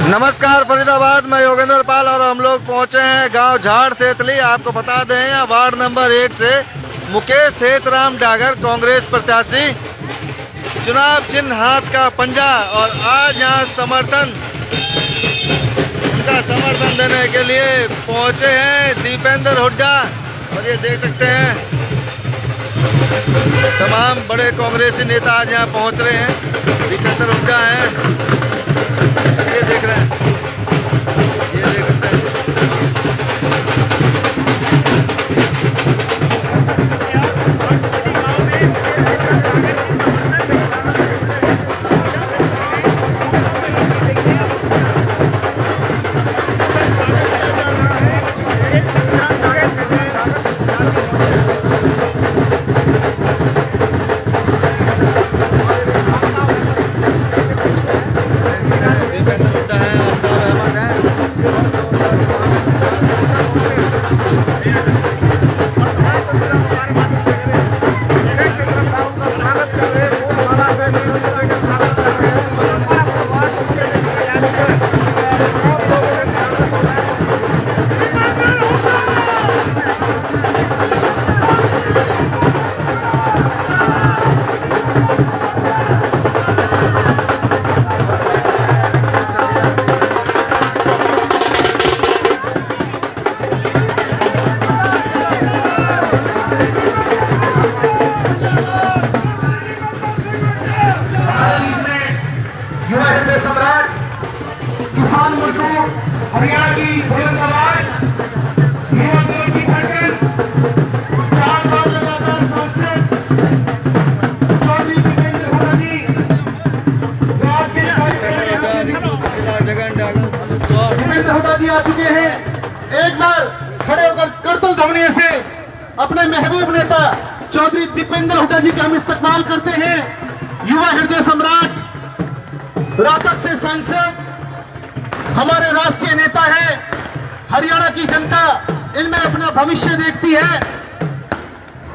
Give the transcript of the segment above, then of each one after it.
नमस्कार फरीदाबाद, मैं योगेंद्र पाल और हम लोग पहुंचे हैं गांव झाड़ सेतली। आपको बता दें यहाँ वार्ड नंबर 1 से मुकेश सेतराम डागर कांग्रेस प्रत्याशी, चुनाव चिन्ह हाथ का पंजा। और आज यहाँ उनका समर्थन देने के लिए पहुंचे हैं दीपेंद्र हुड्डा। और ये देख सकते हैं तमाम बड़े कांग्रेसी नेता आज यहाँ पहुंच रहे हैं। दीपेंद्र हुड्डा हैं, ये देख रहे हैं, ये देख सकते हैं। हरियाणा की बुलंद आवाज, युवा दल की धड़कन, 4 बार लगातार सांसद चौधरी दीपेंद्र हुड्डा जी, दीपेंद्र हुड्डा जी आ चुके हैं। एक बार खड़े होकर करतल ध्वनि से अपने महबूब नेता चौधरी दीपेंद्र हुड्डा जी का हम इस्तकबाल करते हैं। युवा हृदय सम्राट, रोहतक से सांसद, हमारे राष्ट्रीय नेता है। हरियाणा की जनता इनमें अपना भविष्य देखती है।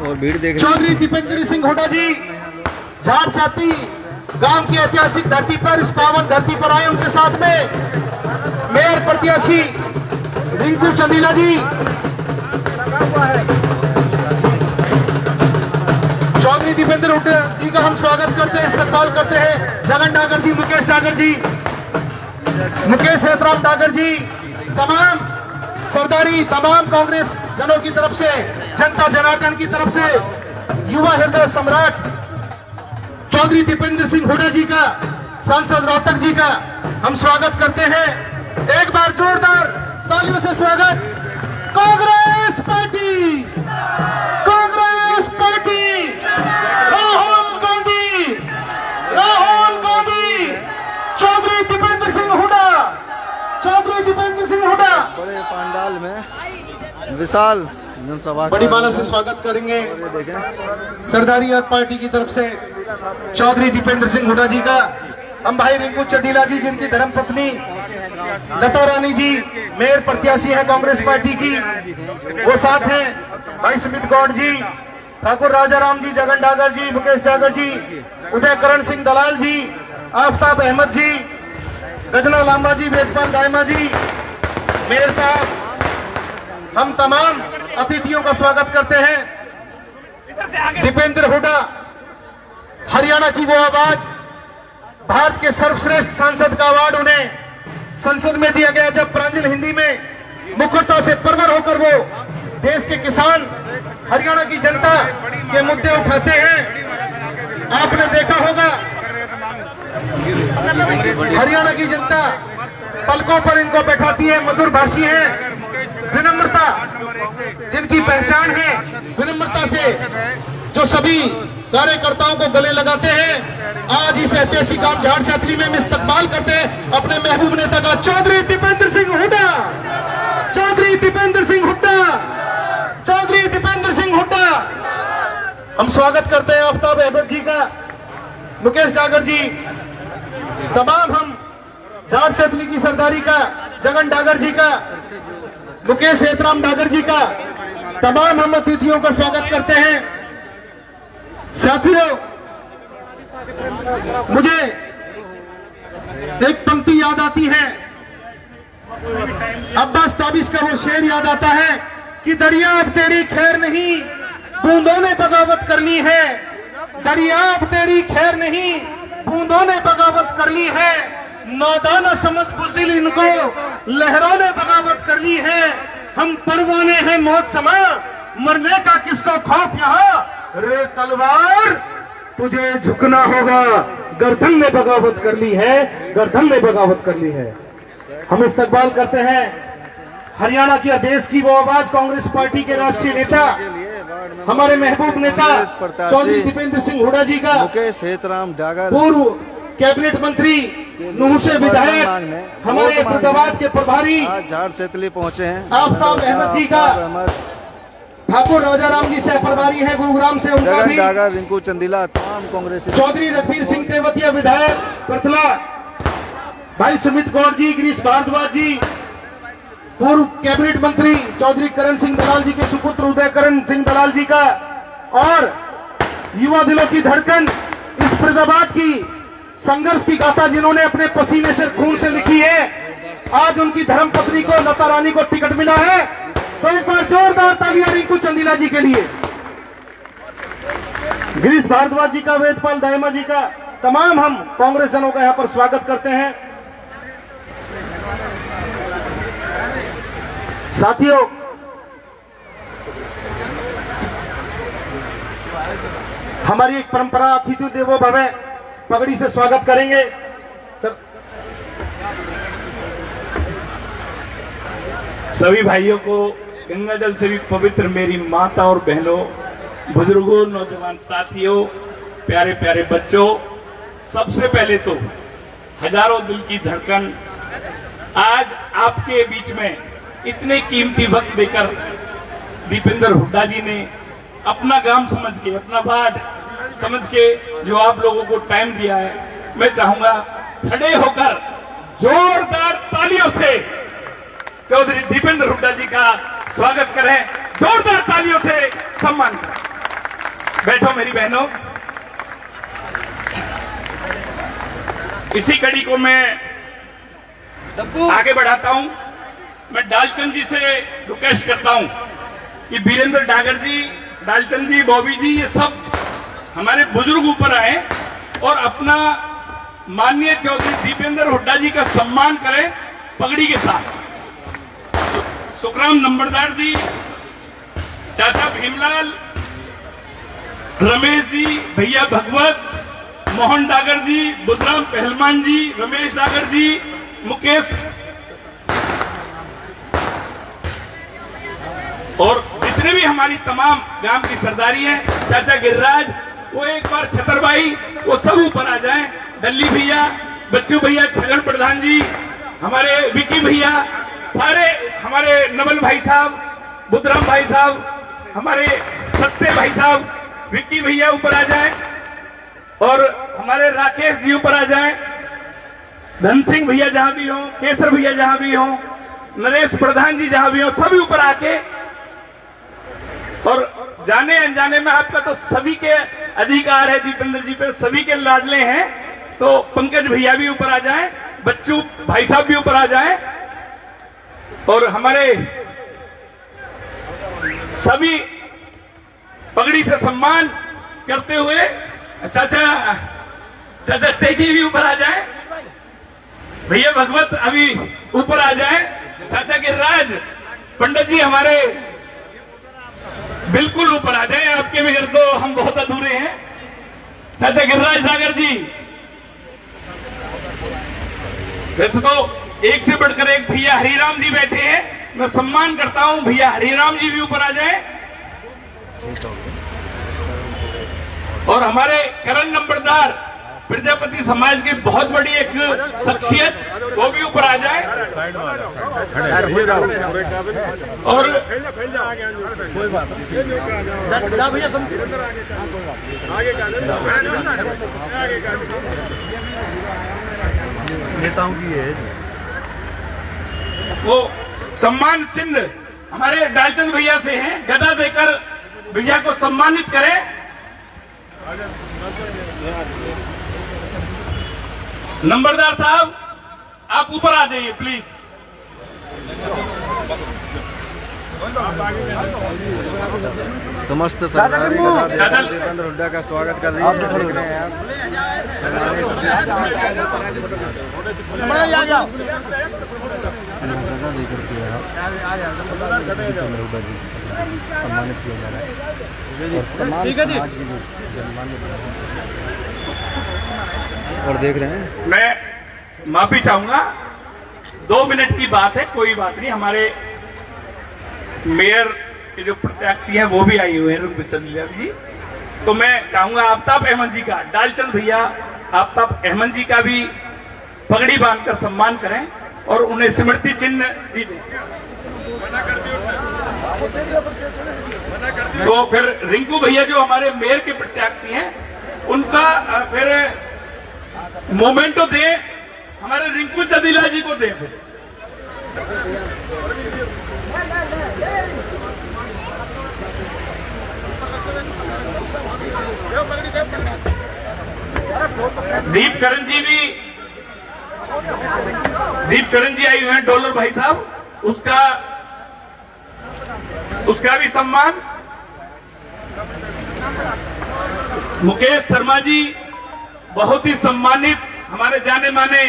और भीड़ देख चौधरी दीपेंद्र सिंह हुड्डा जी झाड़ साथी गांव की ऐतिहासिक धरती पर, इस पावन धरती पर आए। उनके साथ में मेयर प्रत्याशी रिंकू चंदीला जी, चौधरी दीपेंद्र हुड्डा जी का हम स्वागत करते हैं, इस्तकबाल करते हैं। जगन डागर जी, मुकेश डागर जी, मुकेश सेतराम डागर जी, तमाम सरदारी, तमाम कांग्रेस जनों की तरफ से, जनता जनार्दन की तरफ से, युवा हृदय सम्राट चौधरी दीपेंद्र सिंह हुड्डा जी का, सांसद रोहतक जी का हम स्वागत करते हैं। एक बार जोरदार तालियों से स्वागत। Congress party, Congress party, Rahul Gandhi, Rahul Gandhi, Chaudhary Deepender Singh Hooda, Chaudhary Deepender Singh Hooda. बड़े पंडाल में विशाल जनसभा बड़ी माला से स्वागत करेंगे सरदारी पार्टी की तरफ से चौधरी दीपेंद्र सिंह हुड्डा जी का। हम भाई रिंकू चंदीला जी, जिनकी धर्मपत्नी लता रानी जी मेयर प्रत्याशी है कांग्रेस पार्टी की, वो साथ हैं। भाई सुमित गौड़ जी, ठाकुर राजा राम जी, जगन डागर जी, मुकेश डागर जी, उदय करण सिंह दलाल जी, आफ्ताब अहमद जी, गजना लांबा जी, वेदपाल दायमा जी, मेयर साहब, हम तमाम अतिथियों का स्वागत करते हैं। दीपेंद्र हुड्डा हरियाणा की वो आवाज, भारत के सर्वश्रेष्ठ सांसद का अवार्ड उन्हें संसद में दिया गया, जब प्रांजल हिंदी में मुखरता से परवर होकर वो देश के किसान, हरियाणा की जनता के मुद्दे उठाते हैं। आपने देखा होगा हरियाणा की जनता पलकों पर इनको बैठाती है, मधुर भाषी है, विनम्रता जिनकी पहचान है, विनम्रता से जो सभी कार्यकर्ताओं को गले लगाते हैं। आज इस ऐतिहासिक गांव झाड़ सेतली में इस्तकबाल करते हैं अपने महबूब नेता का, चौधरी दीपेंद्र सिंह हुड्डा, चौधरी दीपेंद्र सिंह हुड्डा, चौधरी दीपेंद्र सिंह हुड्डा। हम स्वागत करते हैं आफ्ताब अहमद जी का, मुकेश डागर जी, तमाम हम झाड़ सेतली की सरदारी का, जगन डागर जी का, मुकेश सेतराम डागर जी का, तमाम हम अतिथियों का स्वागत करते हैं। साथियों, मुझे एक पंक्ति याद आती है 2022 का वो शेर याद आता है कि दरिया अब तेरी खैर नहीं, बूंदों ने बगावत कर ली है। दरिया अब तेरी खैर नहीं, बूंदों ने बगावत कर ली है। नादाना समझ बुज़दिल इनको, लहरों ने बगावत कर ली है। हम परवाने हैं मौत समा, मरने का किसको खौफ यहाँ। रे तलवार तुझे झुकना होगा, गर्दन ने बगावत कर ली है, गर्दन ने बगावत कर ली है। हम इस्तकबाल करते हैं हरियाणा की देश की वो आवाज, कांग्रेस पार्टी के राष्ट्रीय नेता, हमारे महबूब नेता चौधरी दीपेंद्र सिंह हुड्डा जी का, मुकेश सेतराम डागर, पूर्व कैबिनेट मंत्री, नूह से विधायक, हमारे फरीदाबाद के प्रभारी आज झाड़ सेतली पहुंचे हैं। आफ्ताब अहमद जी का, ठाकुर राजाराम जी सह प्रभारी हैं गुरुग्राम से, उनका भी, डागर, रिंकू चंदीला, तमाम कांग्रेसी, चौधरी रघबीर सिंह तेवतिया विधायक करतला, भाई सुमित गौड़ जी, गिरीश भारद्वाज जी, पूर्व कैबिनेट मंत्री चौधरी करण सिंह दलाल जी के सुपुत्र उदय करण सिंह दलाल जी का, और युवा दिलों की धड़कन, इस फरीदाबाद की संघर्ष की गाथा जिन्होंने अपने पसीने से, खून से लिखी है, आज उनकी धर्मपत्नी को, लता रानी को टिकट मिला है। तो एक बार जोरदार तालियां रिंकू चंदीला जी के लिए, गिरीश भारद्वाज जी का, वेदपाल दायमा जी का, तमाम हम कांग्रेस जनों का यहां पर स्वागत करते हैं। साथियों, हमारी एक परंपरा अतिथि देवो भव, पगड़ी से स्वागत करेंगे सर। सभी भाइयों को गंगा जल से भी पवित्र मेरी माता और बहनों, बुजुर्गों, नौजवान साथियों, प्यारे प्यारे बच्चों, सबसे पहले तो हजारों दिल की धड़कन, आज आपके बीच में इतने कीमती वक्त देकर दीपेंद्र हुड्डा जी ने अपना गांव समझ के, अपना वार्ड समझ के जो आप लोगों को टाइम दिया है, मैं चाहूंगा खड़े होकर जोरदार तालियों से चौधरी दीपेंद्र हुड्डा जी का स्वागत करें, जोरदार तालियों से सम्मान करें। बैठो मेरी बहनों। इसी कड़ी को मैं आगे बढ़ाता हूं। मैं डालचंद जी से रिक्वेस्ट करता हूं कि वीरेंद्र डागर जी, डालचंद जी, बॉबी जी, ये सब हमारे बुजुर्ग ऊपर आए और अपना माननीय चौधरी दीपेंद्र हुड्डा जी का सम्मान करें पगड़ी के साथ। सुखराम नंबरदार जी, चाचा भीमलाल, रमेश जी, भैया भगवत, मोहन डागर जी, बुद्धराम पहलवान जी, रमेश डागर जी, मुकेश, और जितने भी हमारी तमाम गांव की सरदारी है, चाचा गिरिराज, वो एक बार छतरबाई, वो सब ऊपर आ जाएं। दल्ली भैया, बच्चू भैया, छगन प्रधान जी, हमारे विकी भैया, सारे हमारे नवल भाई साहब, बुद्धराम भाई साहब, हमारे सत्य भाई साहब, विक्की भैया ऊपर आ जाएं, और हमारे राकेश जी ऊपर आ जाएं, धन सिंह भैया जहां भी हो, केसर भैया जहां भी हो, नरेश प्रधान जी जहां भी हो, सभी ऊपर आके, और जाने अनजाने में आपका तो सभी के अधिकार है दीपेंद्र जी पे, सभी के लाडले हैं, तो पंकज भैया भी ऊपर आ जाएं, बच्चू भाई साहब भी ऊपर आ जाएं, और हमारे सभी पगड़ी से सम्मान करते हुए चाचा टेकी भी ऊपर आ जाए, भैया भगवत अभी ऊपर आ जाए, चाचा गिरिराज, पंडित जी हमारे बिल्कुल ऊपर आ जाए, आपके बगैर तो हम बहुत अधूरे हैं। चाचा गिरिराज नागर जी, वैसे तो एक से बढ़कर एक भैया हरिराम जी बैठे हैं, मैं सम्मान करता हूं, भैया हरिराम जी भी ऊपर आ जाए, और हमारे करण नंबरदार प्रजापति समाज की बहुत बड़ी एक शख्सियत, वो भी ऊपर आ जाए, और नेताओं की है वो सम्मान चिन्ह हमारे डालचंद भैया से हैं, गदा देकर भैया को सम्मानित करें। नंबरदार साहब, आप ऊपर आ जाइए प्लीज। समस्त सरदारी तथा दीपेंद्र हुड्डा का स्वागत कर रही है। देख रहे हैं सम्मानित किया जा रहा है और देख रहे हैं। मैं माफी चाहूंगा, 2 मिनट की बात है, कोई बात नहीं। हमारे मेयर के जो प्रत्याशी हैं वो भी आए हुए हैं, रुंग चंदीला जी। तो मैं चाहूंगा आफ्ताब अहमद जी का, डालचंद भैया आफ्ताब अहमद जी का भी पगड़ी बांधकर सम्मान करें और उन्हें स्मृति चिन्ह भी दें। तो फिर रिंकू भैया जो हमारे मेयर के प्रत्याशी हैं उनका फिर मोमेंटो दे, हमारे रिंकू चंदीला जी को दे। फिर दीपकरण जी आई हुए हैं, डॉलर भाई साहब, उसका भी सम्मान। मुकेश शर्मा जी बहुत ही सम्मानित, हमारे जाने माने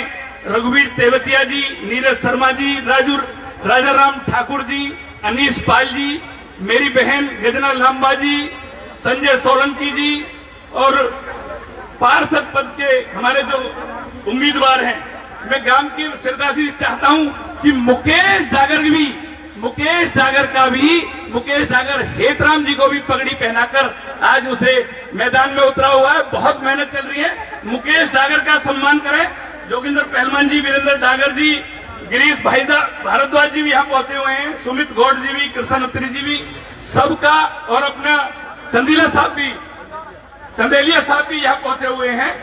रघुवीर तेवतिया जी, नीरज शर्मा जी, राजा राम ठाकुर जी, अनीश पाल जी, मेरी बहन गजना लांबा जी, संजय सोलंकी जी और पार्षद पद के हमारे जो उम्मीदवार हैं। मैं गांव की सिरदासी चाहता हूं कि मुकेश डागर हेतराम जी को भी पगड़ी पहनाकर आज उसे मैदान में उतरा हुआ है। बहुत मेहनत चल रही है, मुकेश डागर का सम्मान करें। जोगिंदर पहलवान जी, वीरेंद्र डागर जी, गिरीश भाई भारद्वाज जी भी यहाँ पहुंचे हुए हैं, सुमित गौड़ जी भी, कृष्ण उत्तरी जी भी, सबका, और अपना चंदेलिया साहब भी यहाँ पहुंचे हुए हैं।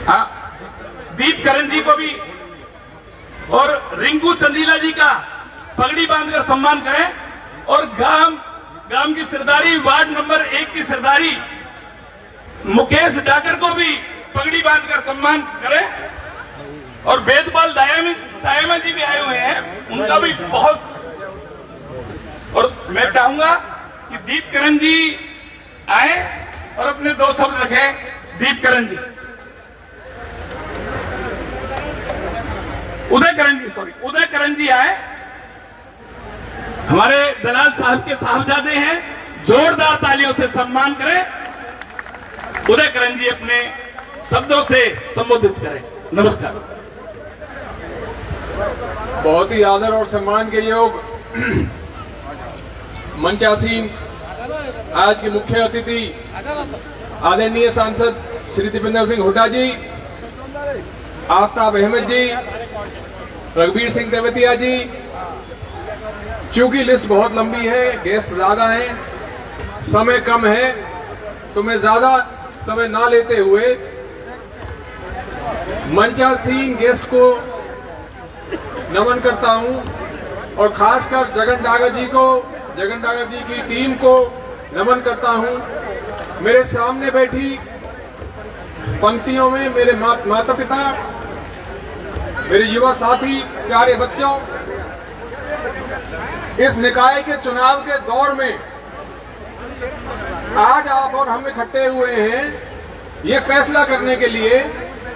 हाँ, दीपकरण जी को भी और रिंकू चंदीला जी का पगड़ी बांधकर सम्मान करें और गांव की सरदारी, वार्ड नंबर 1 की सरदारी मुकेश डाकर को भी पगड़ी बांधकर सम्मान करें और वेदपाल दायमा जी भी आए हुए हैं, उनका भी बहुत। और मैं चाहूंगा कि दीपकरण जी आए और अपने 2 शब्द रखें। दीपकरण जी, उदयकरण जी आए, हमारे दलाल साहब के साहबजादे हैं, जोरदार तालियों से सम्मान करें। उदयकरण जी अपने शब्दों से संबोधित करें। नमस्कार। बहुत ही आदर और सम्मान के योग मंचासीन आज के मुख्य अतिथि आदरणीय सांसद श्री दीपेंद्र सिंह हुड्डा जी, आफ्ताब अहमद जी, रघुवीर सिंह तेवतिया जी। चूंकि लिस्ट बहुत लंबी है, गेस्ट ज्यादा हैं, समय कम है, तो मैं ज्यादा समय ना लेते हुए मंचासीन गेस्ट को नमन करता हूं और खासकर जगन डागर जी की टीम को नमन करता हूं। मेरे सामने बैठी पंक्तियों में मेरे माता पिता, मेरे युवा साथी, प्यारे बच्चों, इस निकाय के चुनाव के दौर में आज आप और हम इकट्ठे हुए हैं ये फैसला करने के लिए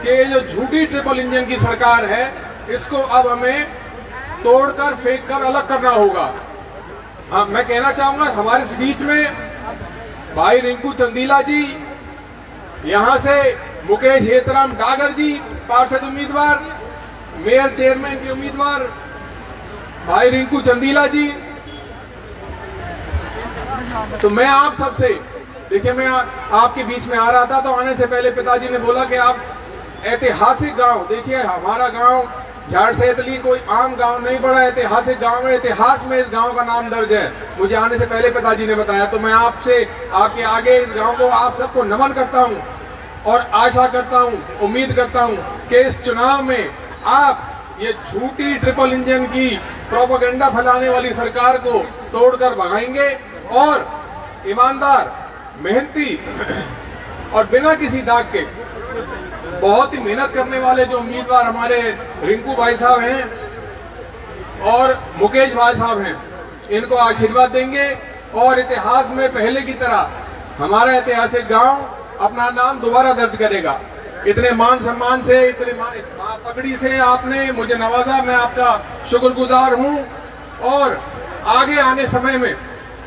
कि ये जो झूठी ट्रिपल इंजन की सरकार है इसको अब हमें तोड़कर फेंककर अलग करना होगा। मैं कहना चाहूंगा हमारे इस बीच में भाई रिंकू चंदीला जी, यहां से मुकेश हेतराम डागर जी पार्षद उम्मीदवार, मेयर चेयरमैन के उम्मीदवार भाई रिंकू चंदीला जी। तो मैं आप सबसे, देखिए मैं आपके बीच में आ रहा था तो आने से पहले पिताजी ने बोला कि आप ऐतिहासिक गांव, देखिए हमारा गांव झाड़सेतली कोई आम गांव नहीं, बड़ा ऐतिहासिक गांव है, इतिहास में इस गांव का नाम दर्ज है, मुझे आने से पहले पिताजी ने बताया। तो मैं आपसे आपके आगे इस गांव को आप सबको नमन करता हूं और आशा करता हूं, उम्मीद करता हूं कि इस चुनाव में आप ये झूठी ट्रिपल इंजन की प्रोपेगेंडा फैलाने वाली सरकार को तोड़कर भगाएंगे और ईमानदार, मेहनती और बिना किसी दाग के बहुत ही मेहनत करने वाले जो उम्मीदवार हमारे रिंकू भाई साहब हैं, और मुकेश भाई साहब हैं, इनको आशीर्वाद देंगे और इतिहास में पहले की तरह हमारा ऐतिहासिक गांव अपना नाम दोबारा दर्ज करेगा। इतने मान सम्मान से, इतने पगड़ी से आपने मुझे नवाजा, मैं आपका शुक्रगुजार हूं। और आगे आने समय में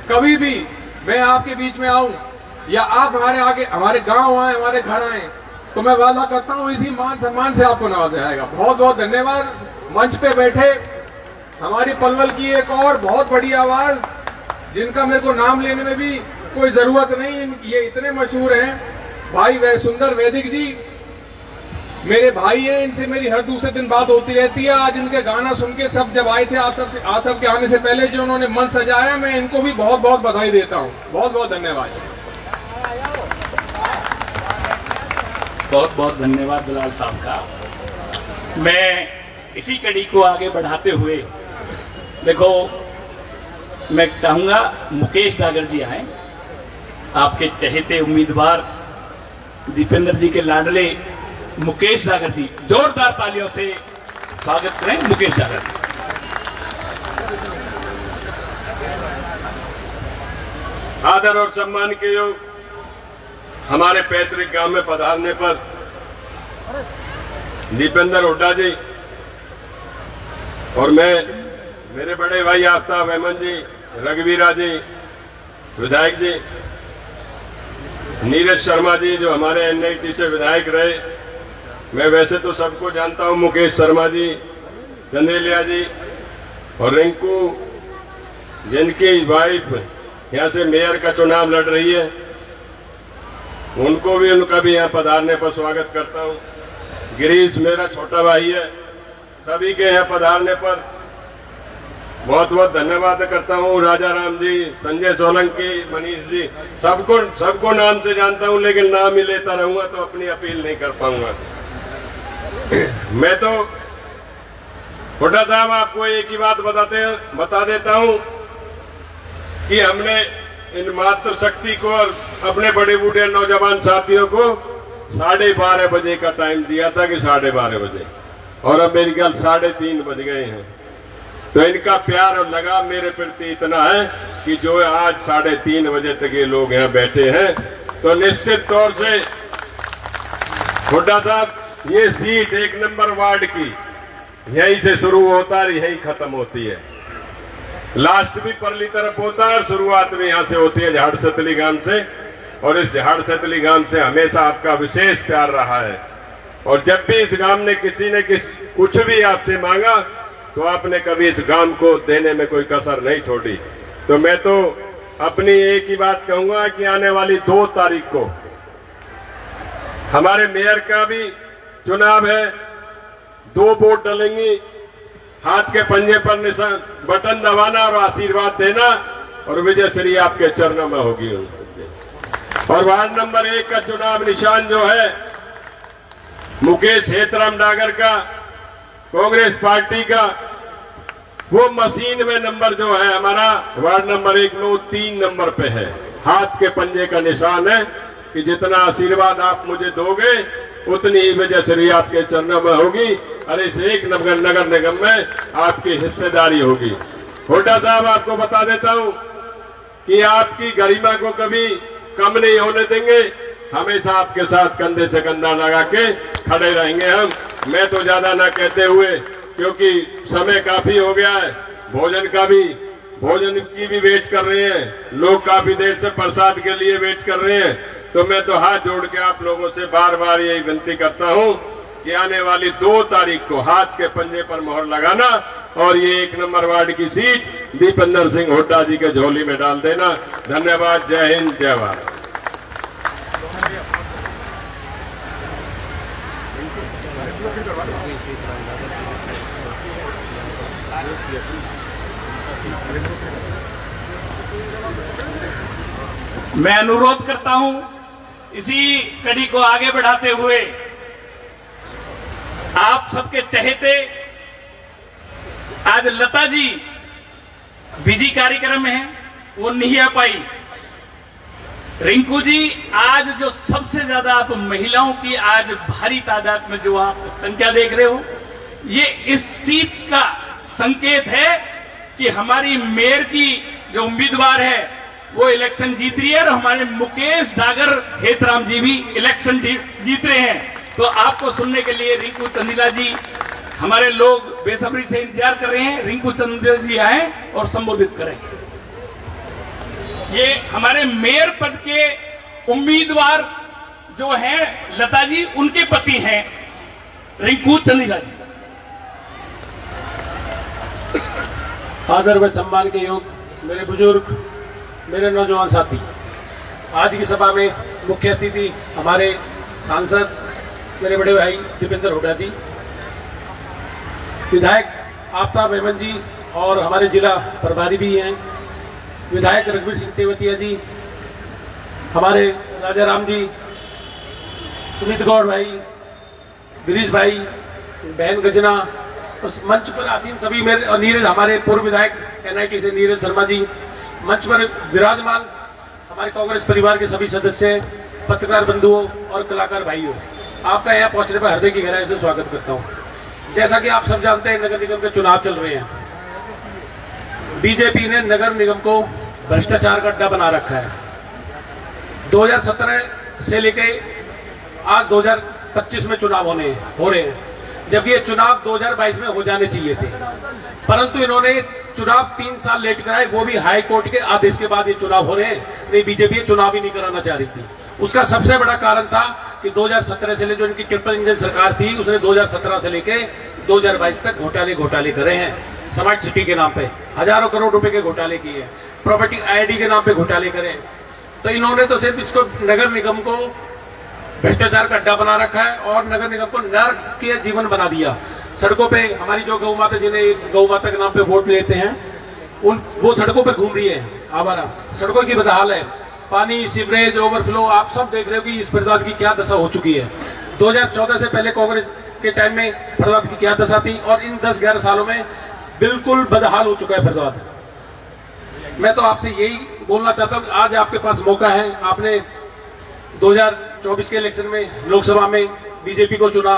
कभी भी मैं आपके बीच में आऊं या आप हमारे गांव आए, हमारे घर आए, तो मैं वादा करता हूं इसी मान सम्मान से आपको नवाजा जाएगा। बहुत बहुत धन्यवाद। मंच पे बैठे हमारी पलवल की एक और बहुत बड़ी आवाज, जिनका मेरे को नाम लेने में भी कोई जरूरत नहीं, ये इतने मशहूर हैं, भाई वह सुंदर वैदिक जी मेरे भाई हैं, इनसे मेरी हर दूसरे दिन बात होती रहती है। आज इनके गाना सुन के सब जब आए थे, आप सबके आने से पहले जो उन्होंने मंच सजाया, मैं इनको भी बहुत बहुत बधाई देता हूँ। बहुत बहुत धन्यवाद। बहुत बहुत धन्यवाद दुलाल साहब का। मैं इसी कड़ी को आगे बढ़ाते हुए, देखो मैं चाहूंगा मुकेश डागर जी आए, आपके चहेते उम्मीदवार दीपेंद्र जी के लाडले मुकेश डागर जी, जोरदार तालियों से स्वागत करें मुकेश डागर जी। आदर और सम्मान के योग हमारे पैतृक गांव में पधारने पर दीपेंद्र हुड्डा जी और मैं, मेरे बड़े भाई आफ्ताब अहमद जी, रघुवीरा जी, विधायक जी, नीरज शर्मा जी जो हमारे एनआईटी से विधायक रहे, मैं वैसे तो सबको जानता हूं, मुकेश शर्मा जी, चंदेलिया जी और रिंकू जिनकी वाइफ यहां से मेयर का चुनाव लड़ रही है, उनका भी यहां पधारने पर स्वागत करता हूं। गिरीश मेरा छोटा भाई है, सभी के यहां पधारने पर बहुत बहुत धन्यवाद करता हूं। राजा राम जी, संजय सोलंकी, मनीष जी, सबको नाम से जानता हूं, लेकिन नाम ही लेता रहूंगा तो अपनी अपील नहीं कर पाऊंगा। मैं तो हुड्डा साहब आपको एक ही बात बता देता हूं कि हमने इन मातृ शक्ति को और अपने बड़े बूढ़े नौजवान साथियों को 12:30 बजे का टाइम दिया था कि 12:30 बजे, और अब मेरी ख्याल 3:30 बज गए हैं। तो इनका प्यार और लगाव मेरे प्रति इतना है कि जो आज 3:30 बजे तक ये लोग यहाँ बैठे हैं, तो निश्चित तौर से हुड्डा साहब, ये सीट 1 नंबर वार्ड की यहीं से शुरू होता है, यहीं खत्म होती है। लास्ट भी परली तरफ होता है और शुरुआत भी यहां से होती है, झाड़ सतली गांव से। और इस झाड़ सतली गांव से हमेशा आपका विशेष प्यार रहा है, और जब भी इस गांव ने किसी ने कुछ भी आपसे मांगा तो आपने कभी इस गांव को देने में कोई कसर नहीं छोड़ी। तो मैं तो अपनी एक ही बात कहूंगा कि आने वाली 2 तारीख को हमारे मेयर का भी चुनाव है, 2 वोट डलेंगी, हाथ के पंजे पर निशान बटन दबाना और आशीर्वाद देना, और विजय श्री आपके चरणों में होगी। और वार्ड नंबर 1 का चुनाव निशान जो है मुकेश हेतराम डागर का, कांग्रेस पार्टी का, वो मशीन में नंबर जो है हमारा वार्ड नंबर 1 में, वो 3 नंबर पे है। हाथ के पंजे का निशान है कि जितना आशीर्वाद आप मुझे दोगे उतनी ही वजह श्री आपके चरणों में होगी, और इस एक नगर निगम में आपकी हिस्सेदारी होगी। हुड्डा साहब, आपको बता देता हूं कि आपकी गरिमा को कभी कम नहीं होने देंगे, हमेशा आपके साथ कंधे से कंधा लगा के खड़े रहेंगे हम। मैं तो ज्यादा ना कहते हुए, क्योंकि समय काफी हो गया है, भोजन की भी वेट कर रहे हैं लोग, काफी देर से प्रसाद के लिए वेट कर रहे हैं। तो मैं तो हाथ जोड़ के आप लोगों से बार बार यही विनती करता हूं कि आने वाली 2 तारीख को हाथ के पंजे पर मोहर लगाना और ये 1 नंबर वार्ड की सीट दीपेंद्र सिंह हुड्डा जी के झोली में डाल देना। धन्यवाद। जय हिंद, जय भारत। मैं अनुरोध करता हूं इसी कड़ी को आगे बढ़ाते हुए, आप सबके चहेते, आज लता जी बिजी कार्यक्रम में हैं, वो नहीं आ पाई। रिंकू जी, आज जो सबसे ज्यादा आप महिलाओं की आज भारी तादाद में जो आप संख्या देख रहे हो, ये इस सीट का संकेत है कि हमारी मेयर की जो उम्मीदवार है वो इलेक्शन जीत रही है और हमारे मुकेश डागर हेतराम जी भी इलेक्शन जीत रहे हैं। तो आपको सुनने के लिए रिंकू चंदीला जी, हमारे लोग बेसब्री से इंतजार कर रहे हैं। रिंकू चंदीला जी आए और संबोधित करें। ये हमारे मेयर पद के उम्मीदवार जो हैं लता जी, उनके पति हैं रिंकू चंदीला जी। आदर व सम्मान के योग्य मेरे बुजुर्ग, मेरे नौजवान साथी, आज की सभा में मुख्य अतिथि हमारे सांसद मेरे बड़े भाई दीपेंद्र हुड्डा जी, विधायक आफ्ताब अहमद जी और हमारे जिला प्रभारी भी हैं, विधायक रघुवीर सिंह तेवतिया जी, हमारे राजा राम जी, सुमित गौड़ भाई, गिरीश भाई, बहन गजना, उस मंच पर आसीन सभी मेरे और नीरज, हमारे पूर्व विधायक एनआईटी से नीरज शर्मा जी, मंच पर विराजमान हमारे कांग्रेस परिवार के सभी सदस्य, पत्रकार बंधुओं और कलाकार भाइयों, आपका यहाँ पहुंचने पर हृदय की गहराई से स्वागत करता हूँ। जैसा कि आप सब जानते हैं, नगर निगम के चुनाव चल रहे हैं। बीजेपी ने नगर निगम को भ्रष्टाचार का अड्डा बना रखा है। 2017 से लेके आज 2025 में चुनाव हो रहे हैं, जबकि ये चुनाव 2022 में हो जाने चाहिए थे, परंतु इन्होंने चुनाव 3 साल लेट कराए, वो भी हाई कोर्ट के आदेश के बाद ये चुनाव हो रहे हैं। नहीं, बीजेपी ये चुनाव ही नहीं कराना चाह रही थी। उसका सबसे बड़ा कारण था कि 2017 से जो इनकी ट्रिपल इंजन सरकार थी, उसने 2017 से लेके 2022 तक घोटाले करे हैं। स्मार्ट सिटी के नाम पे हजारों करोड़ रुपए के घोटाले किए हैं, प्रॉपर्टी आईडी के नाम पे घोटाले करे। तो इन्होंने तो सिर्फ इसको नगर निगम को भ्रष्टाचार का अड्डा बना रखा है और नगर निगम को नरकीय जीवन बना दिया। सड़कों पे हमारी जो गौ माता, जिन्हें गौ माता के नाम पे वोट लेते हैं, वो सड़कों पे घूम रही है आवारा। सड़कों की बदहाल है, पानी, सीवरेज, ओवरफ्लो, आप सब देख रहे हो कि इस फरीदाबाद की क्या दशा हो चुकी है। 2014 से पहले कांग्रेस के टाइम में फरीदाबाद की क्या दशा थी और इन 10-11 सालों में बिल्कुल बदहाल हो चुका है फरीदाबाद। मैं तो आपसे यही बोलना चाहता हूँ कि आज आपके पास मौका है। आपने 2024 के इलेक्शन में लोकसभा में बीजेपी को चुना,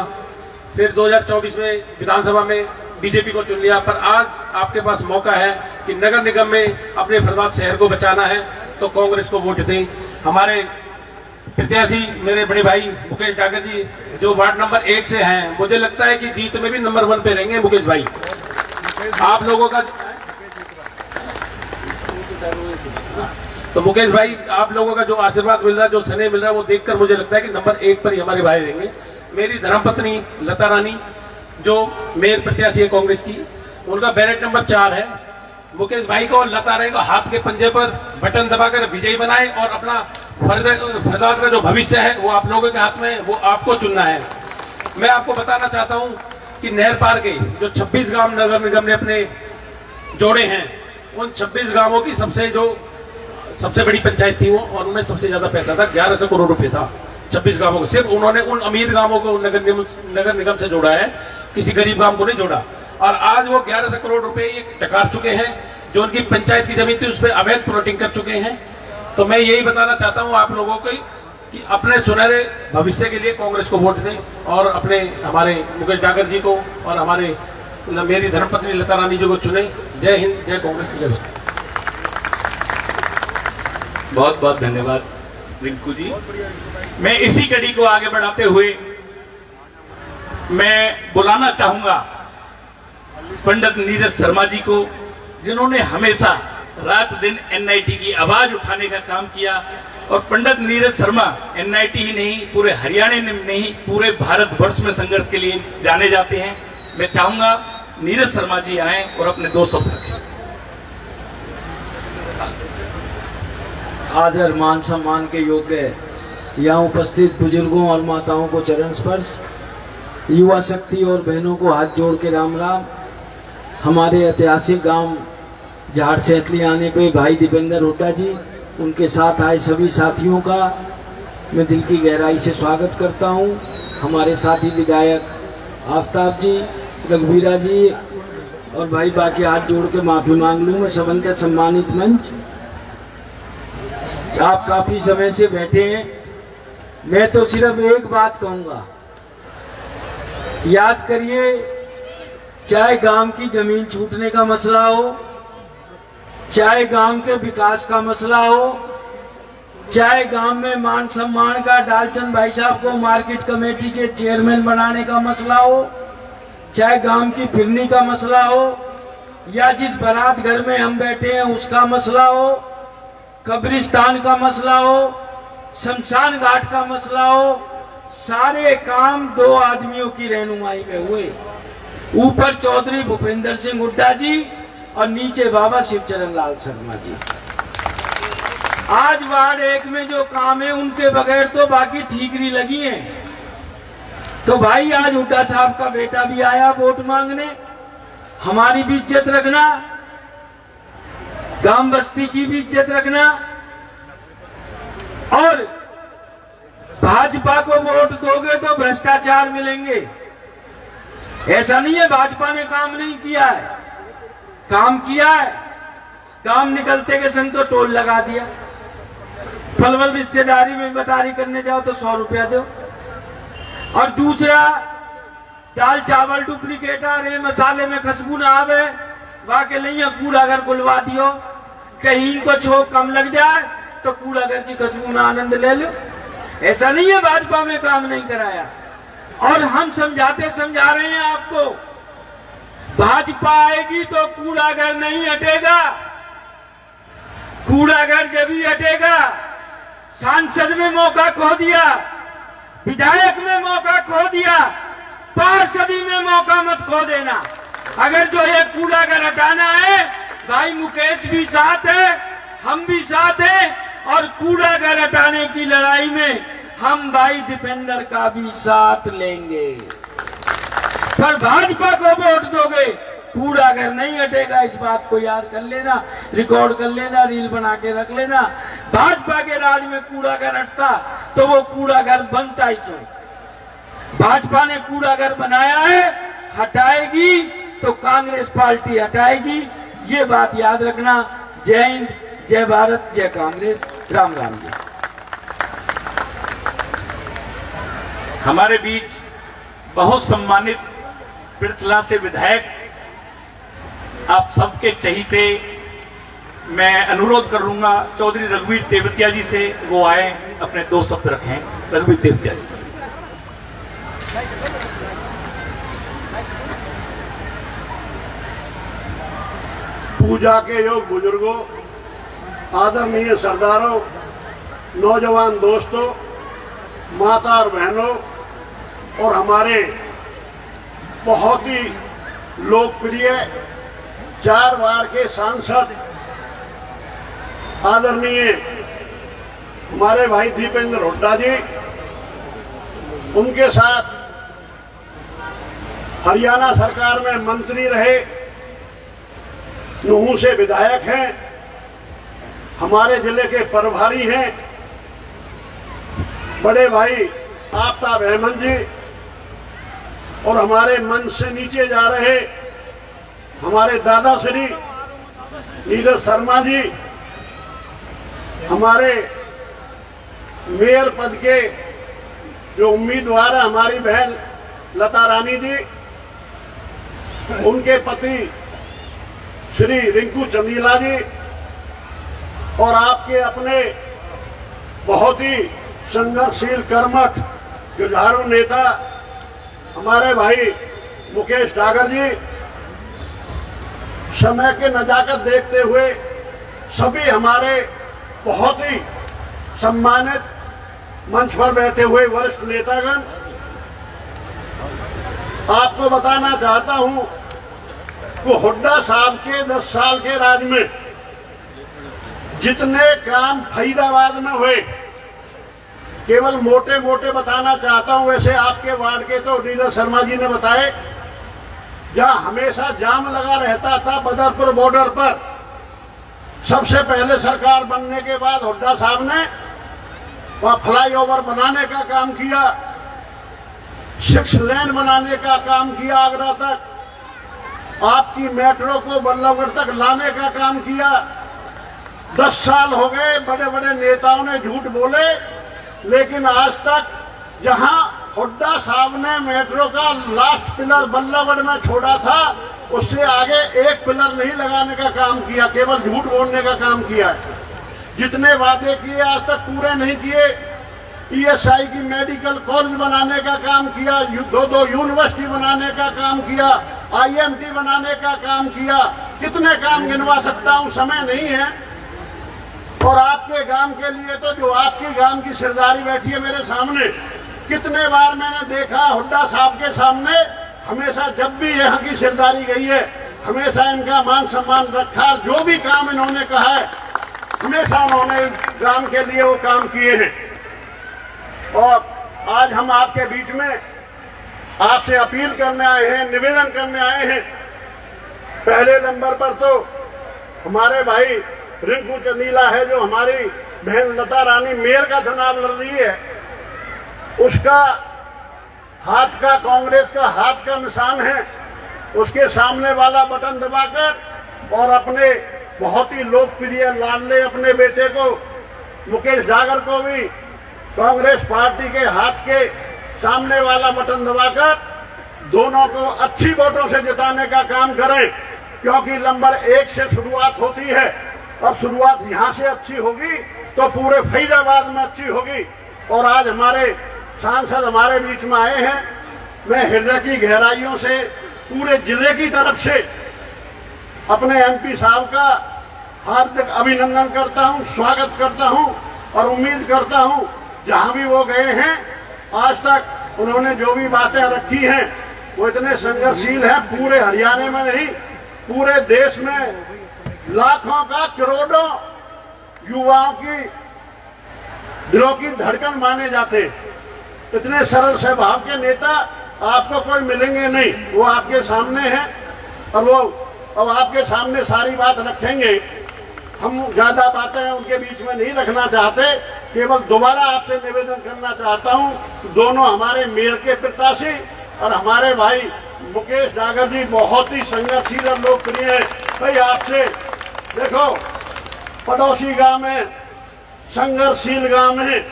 फिर 2024 में विधानसभा में बीजेपी को चुन लिया, पर आज आपके पास मौका है कि नगर निगम में अपने फरीदाबाद शहर को बचाना है तो कांग्रेस को वोट दें। हमारे प्रत्याशी मेरे बड़े भाई मुकेश डागर जी, जो वार्ड नंबर 1 से हैं, मुझे लगता है कि जीत में भी नंबर 1 पे रहेंगे मुकेश भाई। आप लोगों का तो मुकेश भाई, आप लोगों का जो आशीर्वाद मिल रहा है, जो स्नेह मिल रहा है, वो देखकर मुझे लगता है कि नंबर 1 पर ही हमारे भाई रहेंगे। मेरी धर्मपत्नी लता रानी, जो मेयर प्रत्याशी है कांग्रेस की, उनका बैलेट नंबर 4 है। मुकेश भाई को, लता रानी को हाथ के पंजे पर बटन दबाकर विजयी बनाए और अपना फरीदाबाद का जो भविष्य है वो आप लोगों के हाथ में है, वो आपको चुनना है। मैं आपको बताना चाहता हूं कि नहर पार के जो 26 गांव नगर निगम ने अपने जोड़े हैं, उन 26 गांवों की सबसे बड़ी पंचायत थी वो, और उनमें सबसे ज्यादा पैसा था, 1100 करोड़ रुपए था 26 गांवों को। सिर्फ उन्होंने उन अमीर गांवों को नगर निगम से जोड़ा है, किसी गरीब गांव को नहीं जोड़ा। और आज वो 1100 करोड़ रुपए ये डकार चुके हैं, जो उनकी पंचायत की जमीन थी उस पर अवैध प्लॉटिंग कर चुके हैं। तो मैं यही बताना चाहता हूं आप लोगों को कि अपने सुनहरे भविष्य के लिए कांग्रेस को वोट दें और अपने हमारे मुकेश डागर जी को और हमारे मेरी धर्मपत्नी लता रानी जी को चुने। जय हिंद, जय कांग्रेस की जय। बहुत बहुत धन्यवाद रिंकू जी। मैं इसी कड़ी को आगे बढ़ाते हुए मैं बुलाना चाहूंगा पंडित नीरज शर्मा जी को, जिन्होंने हमेशा रात दिन एनआईटी की आवाज उठाने का काम किया। और पंडित नीरज शर्मा एनआईटी ही नहीं, पूरे हरियाणा में नहीं, पूरे भारतवर्ष में संघर्ष के लिए जाने जाते हैं। मैं चाहूंगा नीरज शर्मा जी आए और अपने 2 शब्द रखें। आदर मान सम्मान के योग्य यहाँ उपस्थित बुजुर्गों और माताओं को चरण स्पर्श, युवा शक्ति और बहनों को हाथ जोड़ के राम राम। हमारे ऐतिहासिक गांव झाड़ सैतली आने पे भाई दीपेंद्र हुड्डा जी, उनके साथ आए सभी साथियों का मैं दिल की गहराई से स्वागत करता हूं। हमारे साथी विधायक आफ्ताब जी, रघुवीरा जी और भाई बाकी हाथ जोड़ के माफी मांग लूँ मैं। सबंत सम्मानित मंच, आप काफी समय से बैठे हैं, मैं तो सिर्फ एक बात कहूंगा, याद करिए चाहे गांव की जमीन छूटने का मसला हो, चाहे गांव के विकास का मसला हो, चाहे गांव में मान सम्मान का डालचंद भाई साहब को मार्केट कमेटी के चेयरमैन बनाने का मसला हो, चाहे गांव की फिरनी का मसला हो, या जिस बारात घर में हम बैठे हैं उसका मसला हो, कब्रिस्तान का मसला हो, शमशान घाट का मसला हो, सारे काम दो आदमियों की रहनुमाई में हुए। ऊपर चौधरी भूपेंद्र सिंह हुड्डा जी और नीचे बाबा शिवचरण लाल शर्मा जी। आज वार्ड 1 में जो काम है उनके बगैर तो बाकी ठीकरी लगी है। तो भाई आज हुड्डा साहब का बेटा भी आया वोट मांगने, हमारी भी इज्जत रखना, गांव बस्ती की भी इज्जत रखना, और भाजपा को वोट दोगे तो भ्रष्टाचार मिलेंगे। ऐसा नहीं है भाजपा ने काम नहीं किया है, काम किया है। काम निकलते के संग तो टोल लगा दिया। पलवल रिश्तेदारी में बटारी करने जाओ तो 100 रुपया दो। और दूसरा, दाल चावल डुप्लीकेट आ रहे, मसाले में खुशबू ना आवे, वाके नहीं है कूड़ा घर खुलवा दियो, कहीं को छोक कम लग जाए तो कूड़ा घर की खुशबू में आनंद ले लो। ऐसा नहीं है भाजपा में काम नहीं कराया। और हम समझा रहे हैं आपको, भाजपा आएगी तो कूड़ा घर नहीं हटेगा। कूड़ा घर जब ही हटेगा, सांसद में मौका खो दिया, विधायक में मौका खो दिया, पार्षदी में मौका मत खो देना। अगर जो ये कूड़ा घर हटाना है, भाई मुकेश भी साथ है, हम भी साथ हैं, और कूड़ा घर हटाने की लड़ाई में हम भाई दीपेंद्र का भी साथ लेंगे। पर भाजपा को वोट दोगे, कूड़ा घर नहीं हटेगा। इस बात को याद कर लेना, रिकॉर्ड कर लेना, रील बना के रख लेना। भाजपा के राज में कूड़ा घर हटता तो वो कूड़ा घर बनता ही क्यों। भाजपा ने कूड़ा घर बनाया है, हटाएगी तो कांग्रेस पार्टी हटाएगी। ये बात याद रखना। जय हिंद, जय भारत, जय कांग्रेस। राम राम जी। हमारे बीच बहुत सम्मानित पृथला से विधायक, आप सबके चहीते, मैं अनुरोध करूंगा चौधरी रघुवीर तेवतिया जी से, वो आए अपने 2 शब्द रखें। रघुवीर तेवतिया जी। पूजा के योग बुजुर्गों, आदरणीय सरदारों, नौजवान दोस्तों, माता और बहनों, और हमारे बहुत ही लोकप्रिय 4 बार के सांसद आदरणीय हमारे भाई दीपेंद्र हुड्डा जी, उनके साथ हरियाणा सरकार में मंत्री रहे, नूहू से विधायक हैं, हमारे जिले के प्रभारी हैं, बड़े भाई आफ्ताब अहमद जी, और हमारे मंच से नीचे जा रहे हमारे दादा श्री नीरज शर्मा जी, हमारे मेयर पद के जो उम्मीदवार है हमारी बहन लता रानी जी, उनके पति श्री रिंकू चंदीला जी, और आपके अपने बहुत ही संघर्षशील कर्मठ जुझारू नेता हमारे भाई मुकेश डागर जी। समय के नजाकत देखते हुए सभी हमारे बहुत ही सम्मानित मंच पर बैठे हुए वरिष्ठ नेतागण, आपको बताना चाहता हूं कि हुड्डा साहब के 10 साल के राज में जितने काम फरीदाबाद में हुए, केवल मोटे मोटे बताना चाहता हूं। वैसे आपके वार्ड के तो नीरज शर्मा जी ने बताए, जहां हमेशा जाम लगा रहता था बदरपुर बॉर्डर पर, सबसे पहले सरकार बनने के बाद हुड्डा साहब ने वहां फ्लाईओवर बनाने का काम किया, 6 लेन बनाने का काम किया आगरा तक, आपकी मेट्रो को बल्लभगढ़ तक लाने का काम किया। 10 साल हो गए, बड़े बड़े नेताओं ने झूठ बोले, लेकिन आज तक जहां हुड्डा साहब ने मेट्रो का लास्ट पिलर बल्लभगढ़ में छोड़ा था, उससे आगे एक पिलर नहीं लगाने का काम किया, केवल झूठ बोलने का काम किया है। जितने वादे किए आज तक पूरे नहीं किए। ईएसआई की मेडिकल कॉलेज बनाने का काम किया, दो यूनिवर्सिटी बनाने का काम किया, आईएमटी बनाने का काम किया। कितने काम गिनवा सकता हूँ, समय नहीं है। और आपके गांव के लिए तो जो आपकी गांव की सरदारी बैठी है मेरे सामने, कितने बार मैंने देखा हुड्डा साहब के सामने, हमेशा जब भी यहाँ की सरदारी गई है हमेशा इनका मान सम्मान रखा। जो भी काम इन्होंने कहा है हमेशा उन्होंने गांव के लिए वो काम किए हैं। और आज हम आपके बीच में आपसे अपील करने आए हैं, निवेदन करने आए हैं। पहले नंबर पर तो हमारे भाई रिंकू चंदीला है, जो हमारी बहन लता रानी मेयर का चुनाव लड़ रही है, उसका हाथ का, कांग्रेस का हाथ का निशान है। उसके सामने वाला बटन दबाकर और अपने बहुत ही लोकप्रिय लाडले अपने बेटे को मुकेश डागर को भी कांग्रेस पार्टी के हाथ के सामने वाला बटन दबाकर दोनों को अच्छी वोटों से जिताने का काम करें, क्योंकि नंबर 1 से शुरुआत होती है और शुरुआत यहां से अच्छी होगी तो पूरे फैजाबाद में अच्छी होगी। और आज हमारे सांसद हमारे बीच में आए हैं। मैं हृदय की गहराइयों से पूरे जिले की तरफ से अपने एमपी साहब का हार्दिक अभिनंदन करता हूं, स्वागत करता हूं और उम्मीद करता हूं जहां भी वो गए हैं आज तक उन्होंने जो भी बातें रखी हैं वो इतने संघर्षशील हैं। पूरे हरियाणा में नहीं, पूरे देश में लाखों का, करोड़ों युवाओं की दिलों की धड़कन माने जाते। इतने सरल स्वभाव के नेता आपको कोई मिलेंगे नहीं। वो आपके सामने हैं और वो अब आपके सामने सारी बात रखेंगे। हम ज्यादा बातें उनके बीच में नहीं रखना चाहते, केवल दोबारा आपसे निवेदन करना चाहता हूं, दोनों हमारे मेयर के प्रत्याशी और हमारे भाई मुकेश डागर जी बहुत ही संघर्षशील और लोकप्रिय है। भाई आपसे देखो, पड़ोसी गांव में, संघर्षशील गांव में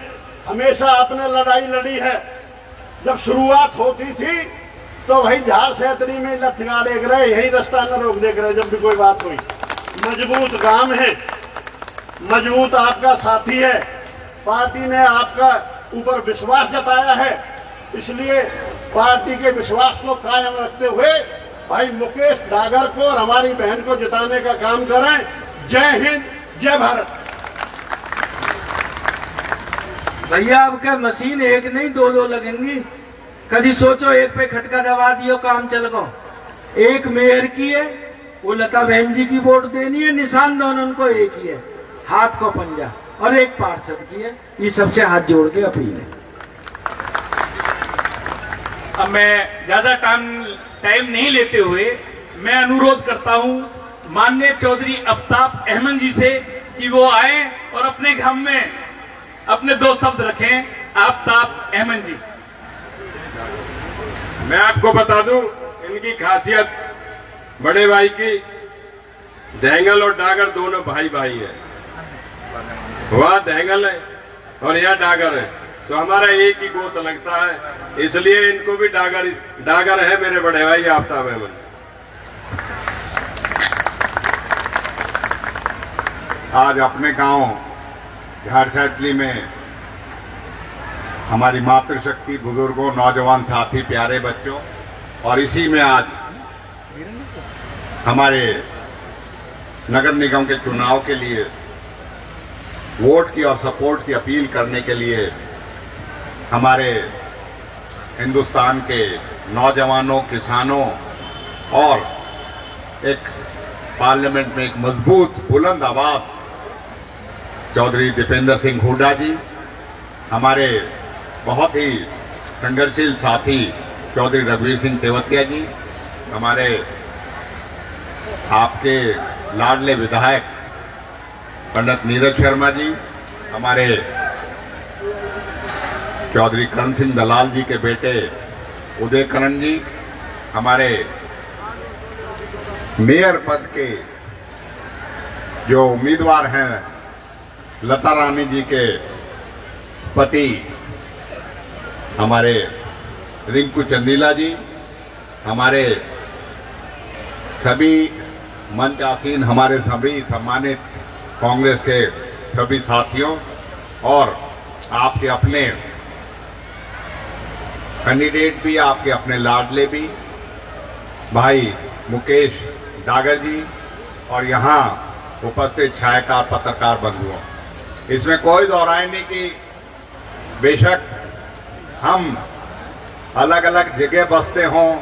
हमेशा आपने लड़ाई लड़ी है। जब शुरुआत होती थी तो वही झाड़ सैतरी में लठगा देख रहे, यही रास्ता न रोक देख रहे जब भी कोई बात हुई। मजबूत गांव है, मजबूत आपका साथी है, पार्टी ने आपका ऊपर विश्वास जताया है, इसलिए पार्टी के विश्वास को कायम रखते हुए भाई मुकेश डागर को और हमारी बहन को जिताने का काम करें। जय हिंद, जय भारत। भैया आपके मशीन एक नहीं दो लगेंगी। कभी सोचो एक पे खटका दबा दियो काम चल गो। एक मेयर की है, वो लता बहन जी की वोट देनी है, निशान दोनों को एक ही है, हाथ को पंजा, और एक पार्षद की है। ये सबसे हाथ जोड़ के अपील है। अब मैं ज्यादा टाइम नहीं लेते हुए मैं अनुरोध करता हूं माननीय चौधरी आफ्ताब अहमद जी से कि वो आए और अपने गांव में अपने 2 शब्द रखें। आफ्ताब अहमद जी। मैं आपको बता दूं, इनकी खासियत बड़े भाई की, धेंगल और डागर दोनों भाई भाई है। वह धेंगल है और यह डागर है, तो हमारा एक ही गोत लगता है, इसलिए इनको भी डागर है मेरे बड़े भाई आफ्ताब अहमद। आज अपने गांव झारसैतली में हमारी मातृशक्ति, बुजुर्गों, नौजवान साथी, प्यारे बच्चों, और इसी में आज हमारे नगर निगम के चुनाव के लिए वोट की और सपोर्ट की अपील करने के लिए हमारे हिंदुस्तान के नौजवानों, किसानों और एक पार्लियामेंट में एक मजबूत बुलंद आवाज चौधरी दीपेंद्र सिंह हुड्डा जी, हमारे बहुत ही संघर्षशील साथी चौधरी रघुवीर सिंह तेवतिया जी, हमारे आपके लाडले विधायक पंडित नीरज शर्मा जी, हमारे चौधरी करण सिंह दलाल जी के बेटे उदय करण जी, हमारे मेयर पद के जो उम्मीदवार हैं लता रानी जी के पति हमारे रिंकू चंदीला जी, हमारे सभी मंच आसीन, हमारे सभी सम्मानित कांग्रेस के सभी साथियों और आपके अपने कैंडिडेट भी, आपके अपने लाडले भी भाई मुकेश डागर जी और यहाँ उपस्थित छायाकार पत्रकार बंधुओं, इसमें कोई दोहराय नहीं कि बेशक हम अलग अलग जगह बसते हों,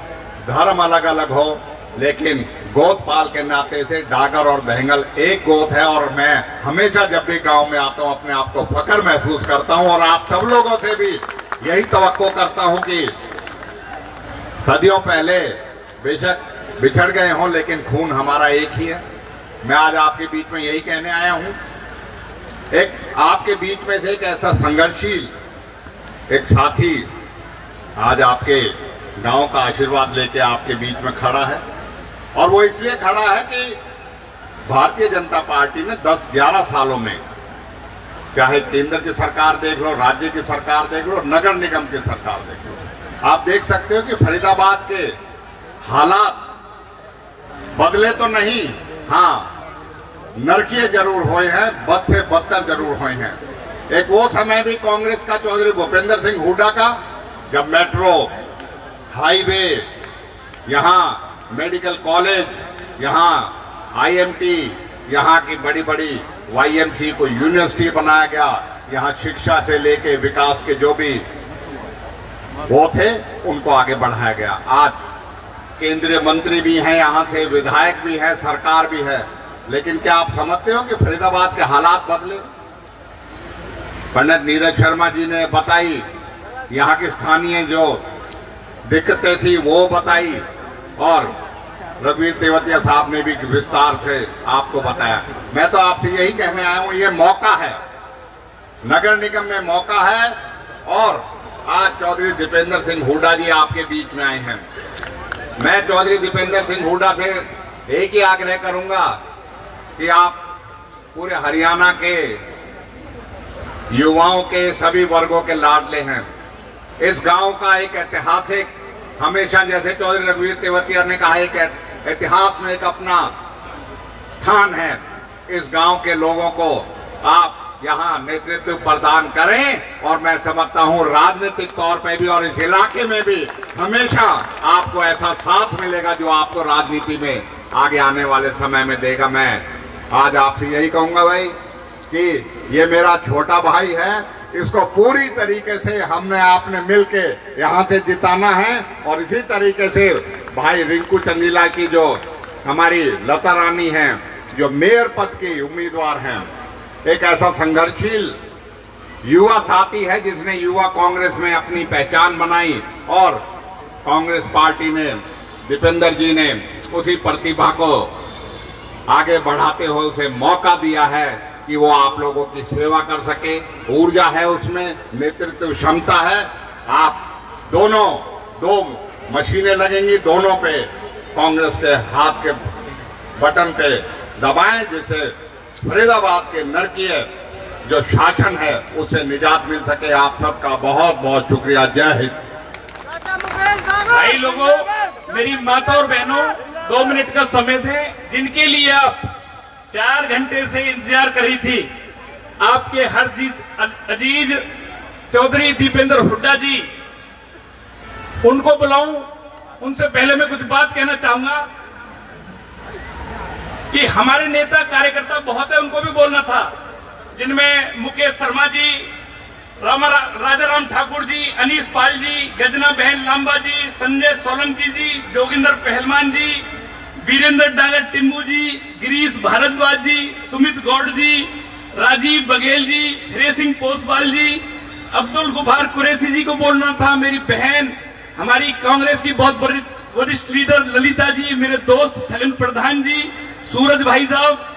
धर्म अलग अलग हो, लेकिन गोद पाल के नाते से डागर और दहंगल एक गोद है। और मैं हमेशा जब भी गांव में आता हूं अपने आप को फख्र महसूस करता हूं और आप सब लोगों से भी यही तवक्को करता हूं कि सदियों पहले बेशक बिछड़ गए हों, लेकिन खून हमारा एक ही है। मैं आज आपके बीच में यही कहने आया हूं, एक आपके बीच में से एक ऐसा संघर्षशील एक साथी आज आपके गांव का आशीर्वाद लेके आपके बीच में खड़ा है। और वो इसलिए खड़ा है कि भारतीय जनता पार्टी ने 10-11 सालों में, चाहे केंद्र की सरकार देख लो, राज्य की सरकार देख लो, नगर निगम की सरकार देख लो, आप देख सकते हो कि फरीदाबाद के हालात बदले तो नहीं, हाँ नरकीय जरूर हुए हैं, बद से बदतर जरूर हुए हैं। एक वो समय भी कांग्रेस का चौधरी भूपेंद्र सिंह हुड्डा का, जब मेट्रो, हाईवे, यहाँ मेडिकल कॉलेज, यहाँ आईएमटी, यहाँ की बड़ी बड़ी वाईएमसी को यूनिवर्सिटी बनाया गया, यहाँ शिक्षा से लेके विकास के जो भी वो थे उनको आगे बढ़ाया गया। आज केंद्रीय मंत्री भी हैं, यहाँ से विधायक भी है, सरकार भी है, लेकिन क्या आप समझते हो कि फरीदाबाद के हालात बदले? पंडित नीरज शर्मा जी ने बताई, यहाँ की स्थानीय जो दिक्कतें थी वो बताई, और रघुवीर तेवतिया साहब ने भी विस्तार से आपको बताया। मैं तो आपसे यही कहने आया हूं, ये मौका है, नगर निगम में मौका है। और आज चौधरी दीपेंद्र सिंह हुड्डा जी आपके बीच में आए हैं। मैं चौधरी दीपेंद्र सिंह हुड्डा से एक ही आग्रह करूंगा कि आप पूरे हरियाणा के युवाओं के सभी वर्गों के लाडले हैं। इस गांव का एक ऐतिहासिक, हमेशा जैसे चौधरी रघुवीर तेवतिया ने कहा, एक इतिहास में एक अपना स्थान है। इस गांव के लोगों को आप यहाँ नेतृत्व प्रदान करें, और मैं समझता हूँ राजनीतिक तौर पे भी और इस इलाके में भी हमेशा आपको ऐसा साथ मिलेगा जो आपको राजनीति में आगे आने वाले समय में देगा। मैं आज आपसे यही कहूंगा भाई कि ये मेरा छोटा भाई है, इसको पूरी तरीके से हमने आपने मिलके यहाँ से जिताना है। और इसी तरीके से भाई रिंकू चंदीला की जो हमारी लता रानी हैं, जो मेयर पद की उम्मीदवार हैं, एक ऐसा संघर्षशील युवा साथी है जिसने युवा कांग्रेस में अपनी पहचान बनाई, और कांग्रेस पार्टी ने, दीपेंद्र जी ने उसी प्रतिभा को आगे बढ़ाते हुए उसे मौका दिया है कि वो आप लोगों की सेवा कर सके। ऊर्जा है उसमें, नेतृत्व क्षमता है। आप दोनों, दो मशीनें लगेंगी, दोनों पे कांग्रेस के हाथ के बटन पे दबाएं, जिससे फरीदाबाद के नरकीय जो शासन है उससे निजात मिल सके। आप सबका बहुत बहुत शुक्रिया। जय हिंद। भाई लोगों, मेरी माता और बहनों, 2 मिनट का समय थे, जिनके लिए आप 4 घंटे से इंतजार कर रही थी। आपके हर चीज अजीज चौधरी दीपेंद्र हुड्डा जी, उनको बुलाऊं। उनसे पहले मैं कुछ बात कहना चाहूंगा कि हमारे नेता कार्यकर्ता बहुत है, उनको भी बोलना था, जिनमें मुकेश शर्मा जी, राजा राम ठाकुर जी, अनीस पाल जी, गजना बहन लांबा जी, संजय सोलंकी जी, जोगिंदर पहलवान जी, वीरेंद्र डागर टिम्बू जी, गिरीश भारद्वाज जी, सुमित गौड़ जी, राजीव बघेल जी, हरे सिंह पोसवाल जी, अब्दुल गुफार कुरैशी जी को बोलना था। मेरी बहन, हमारी कांग्रेस की बहुत बड़ी वरिष्ठ लीडर ललिता जी, मेरे दोस्त छगन प्रधान जी, सूरज भाई साहब,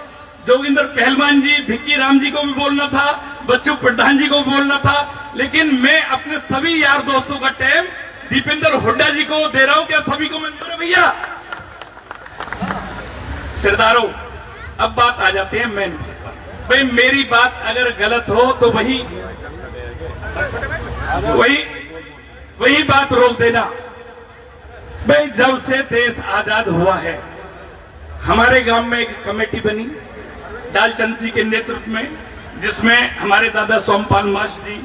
जोगिंदर पहलवान जी, भिक्की राम जी को भी बोलना था, बच्चू प्रधान जी को भी बोलना था। लेकिन मैं अपने सभी यार दोस्तों का टाइम दीपेंद्र हुड्डा जी को दे रहा हूं। क्या सभी को मंजूर है भैया? सरदारों, अब बात आ जाती है मेन। भाई मेरी बात अगर गलत हो तो वही वही बात रोक देना। भाई जब से देश आजाद हुआ है हमारे गांव में एक कमेटी बनी डालचंद जी के नेतृत्व में, जिसमें हमारे दादा सोमपाल माश जी,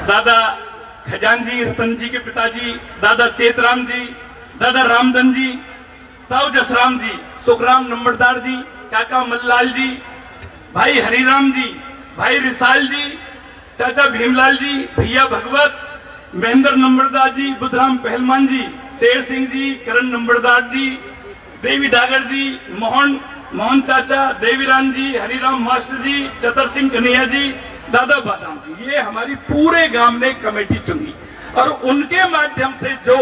दादा खजानजी रतन जी के पिताजी, दादा चेतराम जी, दादा रामधन जी, ताऊ जसराम जी, सुखराम नंबरदार जी, काका मल्लाल जी, भाई हरिराम जी, भाई रिसाल जी, चाचा भीमलाल जी, भैया भगवत, महेंद्र नंबरदार जी, बुधराम पहलवान जी, शेर सिंह जी, करण नंबरदार जी, देवी डागर जी, मोहन चाचा, देवीराम जी, हरिराम मास्टर जी, चतर सिंह कन्हैया जी, दादा बादाम जी, ये हमारी पूरे गांव ने कमेटी चुनी और उनके माध्यम से जो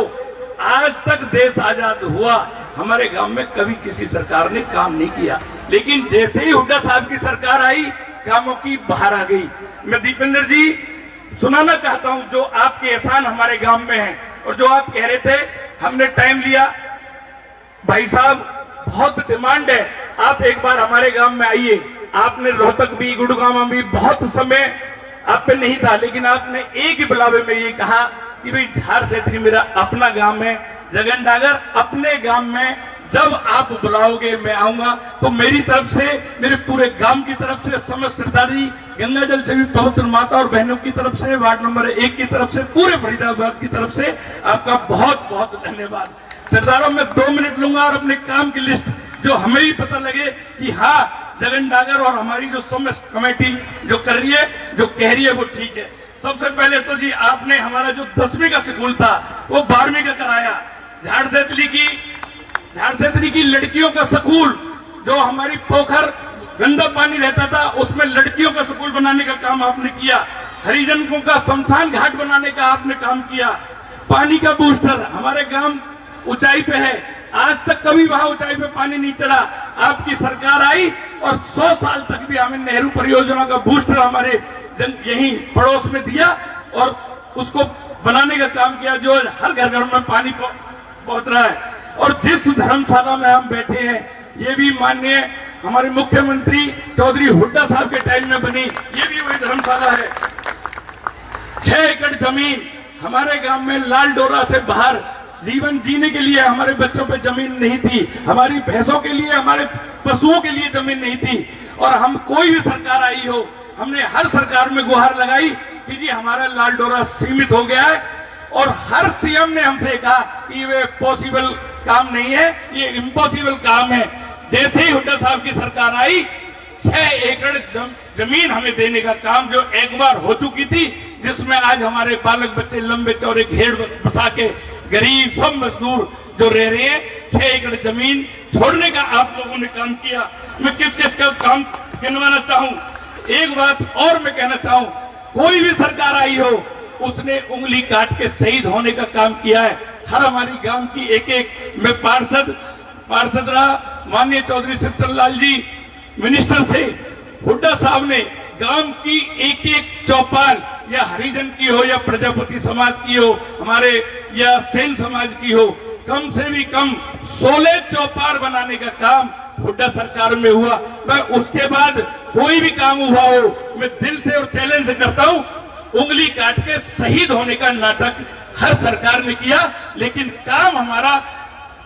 आज तक देश आजाद हुआ हमारे गांव में कभी किसी सरकार ने काम नहीं किया। लेकिन जैसे ही हुड्डा साहब की सरकार आई कामों की बाहर आ गई। मैं दीपेंद्र जी सुनाना चाहता हूं जो आपके एहसान हमारे गांव में है और जो आप कह रहे थे हमने टाइम लिया। भाई साहब बहुत डिमांड है, आप एक बार हमारे गांव में आइए। आपने रोहतक भी गुड़गांव में भी बहुत समय आप पे नहीं था, लेकिन आपने एक ही बुलावे में ये कहा कि भाई झार सेतरी मेरा अपना गांव है, जगन डागर अपने गांव में जब आप बुलाओगे मैं आऊंगा। तो मेरी तरफ से, मेरे पूरे गांव की तरफ से, समस्त सरदारी गंगा जल से भी पवित्र माता और बहनों की तरफ से, वार्ड नंबर 1 की तरफ से, पूरे फरीदाबाद की तरफ से आपका बहुत बहुत धन्यवाद। सरदारों में 2 मिनट लूंगा और अपने काम की लिस्ट जो हमें भी पता लगे कि हाँ जगन डागर और हमारी जो समस्त कमेटी जो कर रही है, जो कह रही है वो ठीक है। सबसे पहले तो जी आपने हमारा जो 10वीं का स्कूल था वो 12वीं का कराया। झाड़ सेतली की लड़कियों का स्कूल जो हमारी पोखर गंदा पानी रहता था उसमें लड़कियों का स्कूल बनाने का काम आपने किया। हरिजनों का शमशान घाट बनाने का आपने काम किया। पानी का बूस्टर, हमारे गांव ऊंचाई पे है, आज तक कभी वहां ऊंचाई पे पानी नहीं चढ़ा। आपकी सरकार आई और 100 साल तक भी हमें नेहरू परियोजना का बूस्टर हमारे यहीं पड़ोस में दिया और उसको बनाने का काम किया जो हर घर में पानी पहुंच रहा है। और जिस धर्मशाला में हम बैठे हैं ये भी माननीय हमारे मुख्यमंत्री चौधरी हुड्डा साहब के टाइम में बनी, ये भी वही धर्मशाला है। 6 एकड़ जमीन हमारे गांव में लाल डोरा से बाहर जीवन जीने के लिए हमारे बच्चों पे जमीन नहीं थी, हमारी भैंसों के लिए, हमारे पशुओं के लिए जमीन नहीं थी। और हम कोई भी सरकार आई हो हमने हर सरकार में गुहार लगाई कि जी हमारा लाल डोरा सीमित हो गया है और हर सीएम ने हमसे कहा कि ये पॉसिबल काम नहीं है, ये इम्पॉसिबल काम है। जैसे ही हुड्डा साहब की सरकार आई 6 एकड़ जमीन हमें देने का काम जो एक बार हो चुकी थी, जिसमें आज हमारे बालक बच्चे लंबे चौड़े घेर बसा के गरीब सब मजदूर जो रह रहे हैं 6 एकड़ जमीन छोड़ने का आप लोगों ने काम किया। मैं किस किस का काम गिनवाना चाहूं। एक बात और मैं कहना चाहूं, कोई भी सरकार आई हो उसने उंगली काट के शहीद होने का काम किया है। हर हमारी गांव की एक मैं पार्षद रहा, माननीय चौधरी शिवचंद लाल जी मिनिस्टर से, हुड्डा साहब ने गांव की एक चौपाल या हरिजन की हो या प्रजापति समाज की हो हमारे या सेन समाज की हो, कम से भी कम 16 चौपाल बनाने का काम हुड्डा सरकार में हुआ। मैं उसके बाद कोई भी काम हुआ हो मैं दिल से और चैलेंज से करता हूं, उंगली काट के शहीद होने का नाटक हर सरकार ने किया, लेकिन काम हमारा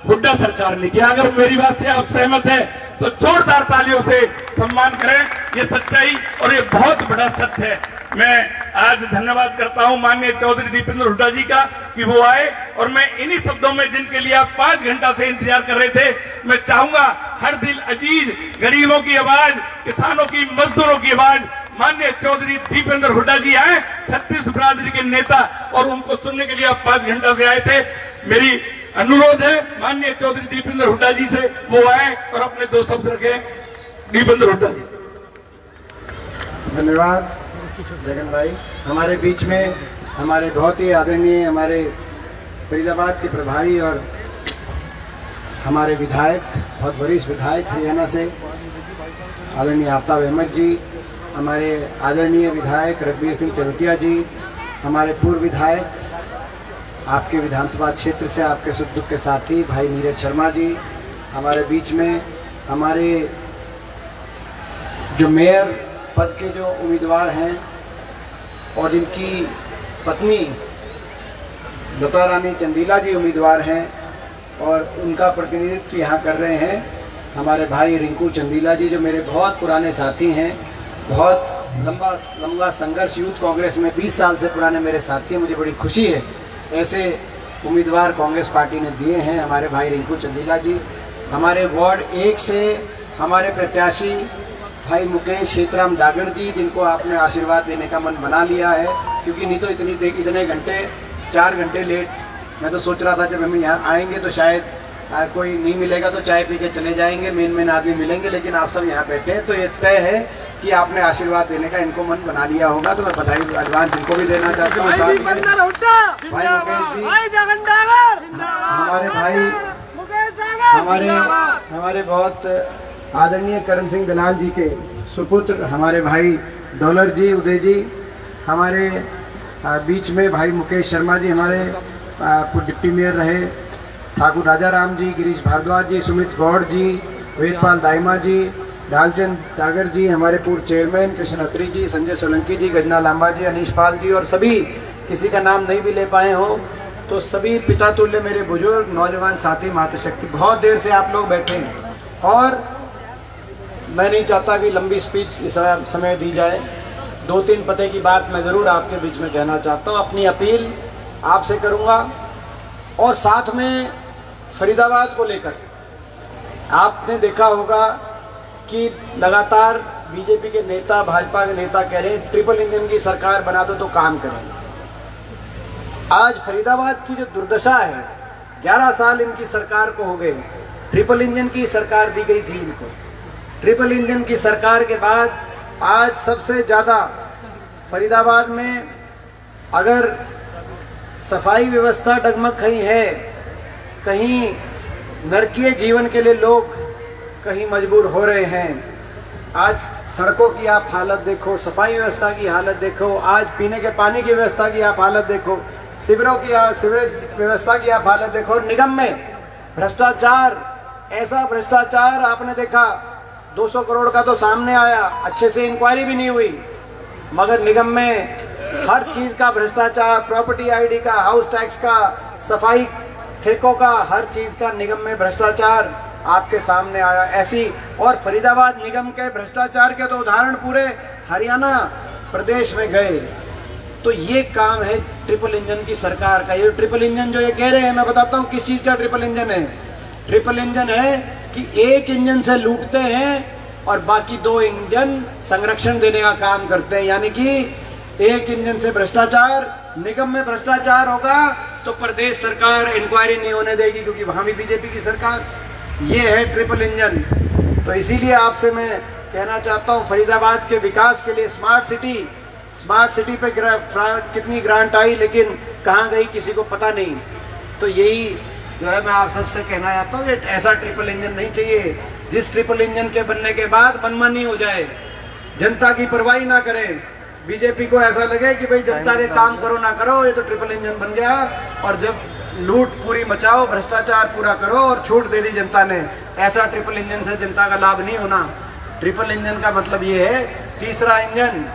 हुड्डा सरकार ने किया। अगर मेरी बात से आप सहमत हैं तो जोरदार तालियों से सम्मान करें, ये सच्चाई और ये बहुत बड़ा सत्य है। मैं आज धन्यवाद करता हूं माननीय चौधरी दीपेंद्र हुड्डा जी का कि वो आए और मैं इन्हीं शब्दों में जिनके लिए आप 5 घंटा से इंतजार कर रहे थे, मैं चाहूंगा हर दिल अजीज गरीबों की आवाज, किसानों की, मजदूरों की आवाज माननीय चौधरी दीपेंद्र हुड्डा जी आए, 36 बिरादरी के नेता, और उनको सुनने के लिए आप 5 घंटा से आए थे। मेरी अनुरोध है माननीय चौधरी दीपेंद्र हुड्डा जी से वो आए और अपने 2 शब्द रखें। दीपेंद्र हुड्डा जी। धन्यवाद जगन भाई। हमारे बीच में हमारे बहुत ही आदरणीय हमारे फरीदाबाद के प्रभारी और हमारे विधायक, बहुत वरिष्ठ विधायक हरियाणा से आदरणीय आफ्ताब अहमद जी, हमारे आदरणीय विधायक रघुवीर सिंह चौरसिया जी, हमारे पूर्व विधायक आपके विधानसभा क्षेत्र से आपके सुख दुख के साथी भाई नीरज शर्मा जी, हमारे बीच में हमारे जो मेयर पद के जो उम्मीदवार हैं और जिनकी पत्नी लता रानी चंदीला जी उम्मीदवार हैं और उनका प्रतिनिधित्व यहाँ कर रहे हैं हमारे भाई रिंकू चंदीला जी, जो मेरे बहुत पुराने साथी हैं। बहुत लंबा संघर्ष, यूथ कांग्रेस में 20 साल से पुराने मेरे साथी हैं। मुझे बड़ी खुशी है ऐसे उम्मीदवार कांग्रेस पार्टी ने दिए हैं हमारे भाई रिंकू चंदीला जी। हमारे वार्ड 1 से हमारे प्रत्याशी भाई मुकेश क्षेत्राम डागर जी, जिनको आपने आशीर्वाद देने का मन बना लिया है, क्योंकि नहीं तो इतने घंटे 4 घंटे लेट मैं तो सोच रहा था जब हम यहाँ आएंगे तो शायद कोई नहीं मिलेगा तो चाय पी के चले जाएंगे, मेन आदमी मिलेंगे, लेकिन आप सब यहाँ बैठे हैं तो ये तय है कि आपने आशीर्वाद देने का इनको मन बना लिया होगा। तो मैं बधाई एडवांस इनको भी देना चाहता हूँ। भाई मुकेश जी, हमारे भाई हमारे बहुत आदरणीय करण सिंह दलाल जी के सुपुत्र हमारे भाई डॉलर जी, उदय जी, हमारे बीच में भाई मुकेश शर्मा जी, हमारे डिप्टी मेयर रहे, ठाकुर राजा राम जी, गिरीश भारद्वाज जी, सुमित गौड़ जी, वेदपाल दाइमा जी, ढालचंद डागर जी, हमारे पूर्व चेयरमैन कृष्ण अत्री जी, संजय सोलंकी जी, गजना लांबा जी, अनीश पाल जी, और सभी किसी का नाम नहीं भी ले पाए हो तो सभी पिता तुल्य मेरे बुजुर्ग नौजवान साथी मातृशक्ति, बहुत देर से आप लोग बैठे हैं और मैं नहीं चाहता कि लंबी स्पीच इस समय दी जाए। 2-3 पते की बात मैं ज़रूर आपके बीच में कहना चाहता हूँ, अपनी अपील आपसे करूँगा और साथ में फरीदाबाद को लेकर आपने देखा होगा कि लगातार बीजेपी के नेता, भाजपा के नेता कह रहे हैं ट्रिपल इंजन की सरकार बना दो तो काम करेंगे। आज फरीदाबाद की जो दुर्दशा है, 11 साल इनकी सरकार को हो गए, ट्रिपल इंजन की सरकार दी गई थी इनको। ट्रिपल इंजन की सरकार के बाद आज सबसे ज़्यादा फरीदाबाद में अगर सफाई व्यवस्था डगमग कहीं है, कहीं नरकीय जीवन के लिए लोग कहीं मजबूर हो रहे हैं। आज सड़कों की आप हालत देखो, सफाई व्यवस्था की हालत देखो, आज पीने के पानी की व्यवस्था की आप हालत देखो, सीवरेज व्यवस्था की आप हालत देखो। निगम में भ्रष्टाचार, ऐसा भ्रष्टाचार आपने देखा, 200 करोड़ का तो सामने आया, अच्छे से इंक्वायरी भी नहीं हुई, मगर निगम में हर चीज का भ्रष्टाचार, प्रॉपर्टी आईडी का, हाउस टैक्स का, सफाई ठेकों का, हर चीज का निगम में भ्रष्टाचार आपके सामने आया। ऐसी और फरीदाबाद निगम के भ्रष्टाचार के तो उदाहरण पूरे हरियाणा प्रदेश में गए। तो ये काम है ट्रिपल इंजन की सरकार का। ये ट्रिपल इंजन जो ये कह रहे हैं, मैं बताता हूँ किस चीज का ट्रिपल इंजन है। ट्रिपल इंजन है कि एक इंजन से लूटते हैं और बाकी 2 इंजन संरक्षण देने का काम करते हैं। यानी कि एक इंजन से भ्रष्टाचार, निगम में भ्रष्टाचार होगा तो प्रदेश सरकार इंक्वायरी नहीं होने देगी, क्योंकि वहां भी बीजेपी की सरकार। ये है ट्रिपल इंजन। तो इसीलिए आपसे मैं कहना चाहता हूं, फरीदाबाद के विकास के लिए स्मार्ट सिटी पे कितनी ग्रांट आई, लेकिन कहां गई किसी को पता नहीं। तो यही जो है मैं आप सबसे कहना चाहता हूँ, ऐसा ट्रिपल इंजन नहीं चाहिए जिस ट्रिपल इंजन के बनने के बाद मनमानी हो जाए, जनता की परवाही ना करें, बीजेपी को ऐसा लगे कि भाई जनता के काम करो ना करो, ये तो ट्रिपल इंजन बन गया, और जब लूट पूरी मचाओ, भ्रष्टाचार पूरा करो और छूट दे दी जनता ने। ऐसा ट्रिपल इंजन से जनता का लाभ नहीं होना। ट्रिपल इंजन का मतलब ये है, तीसरा इंजन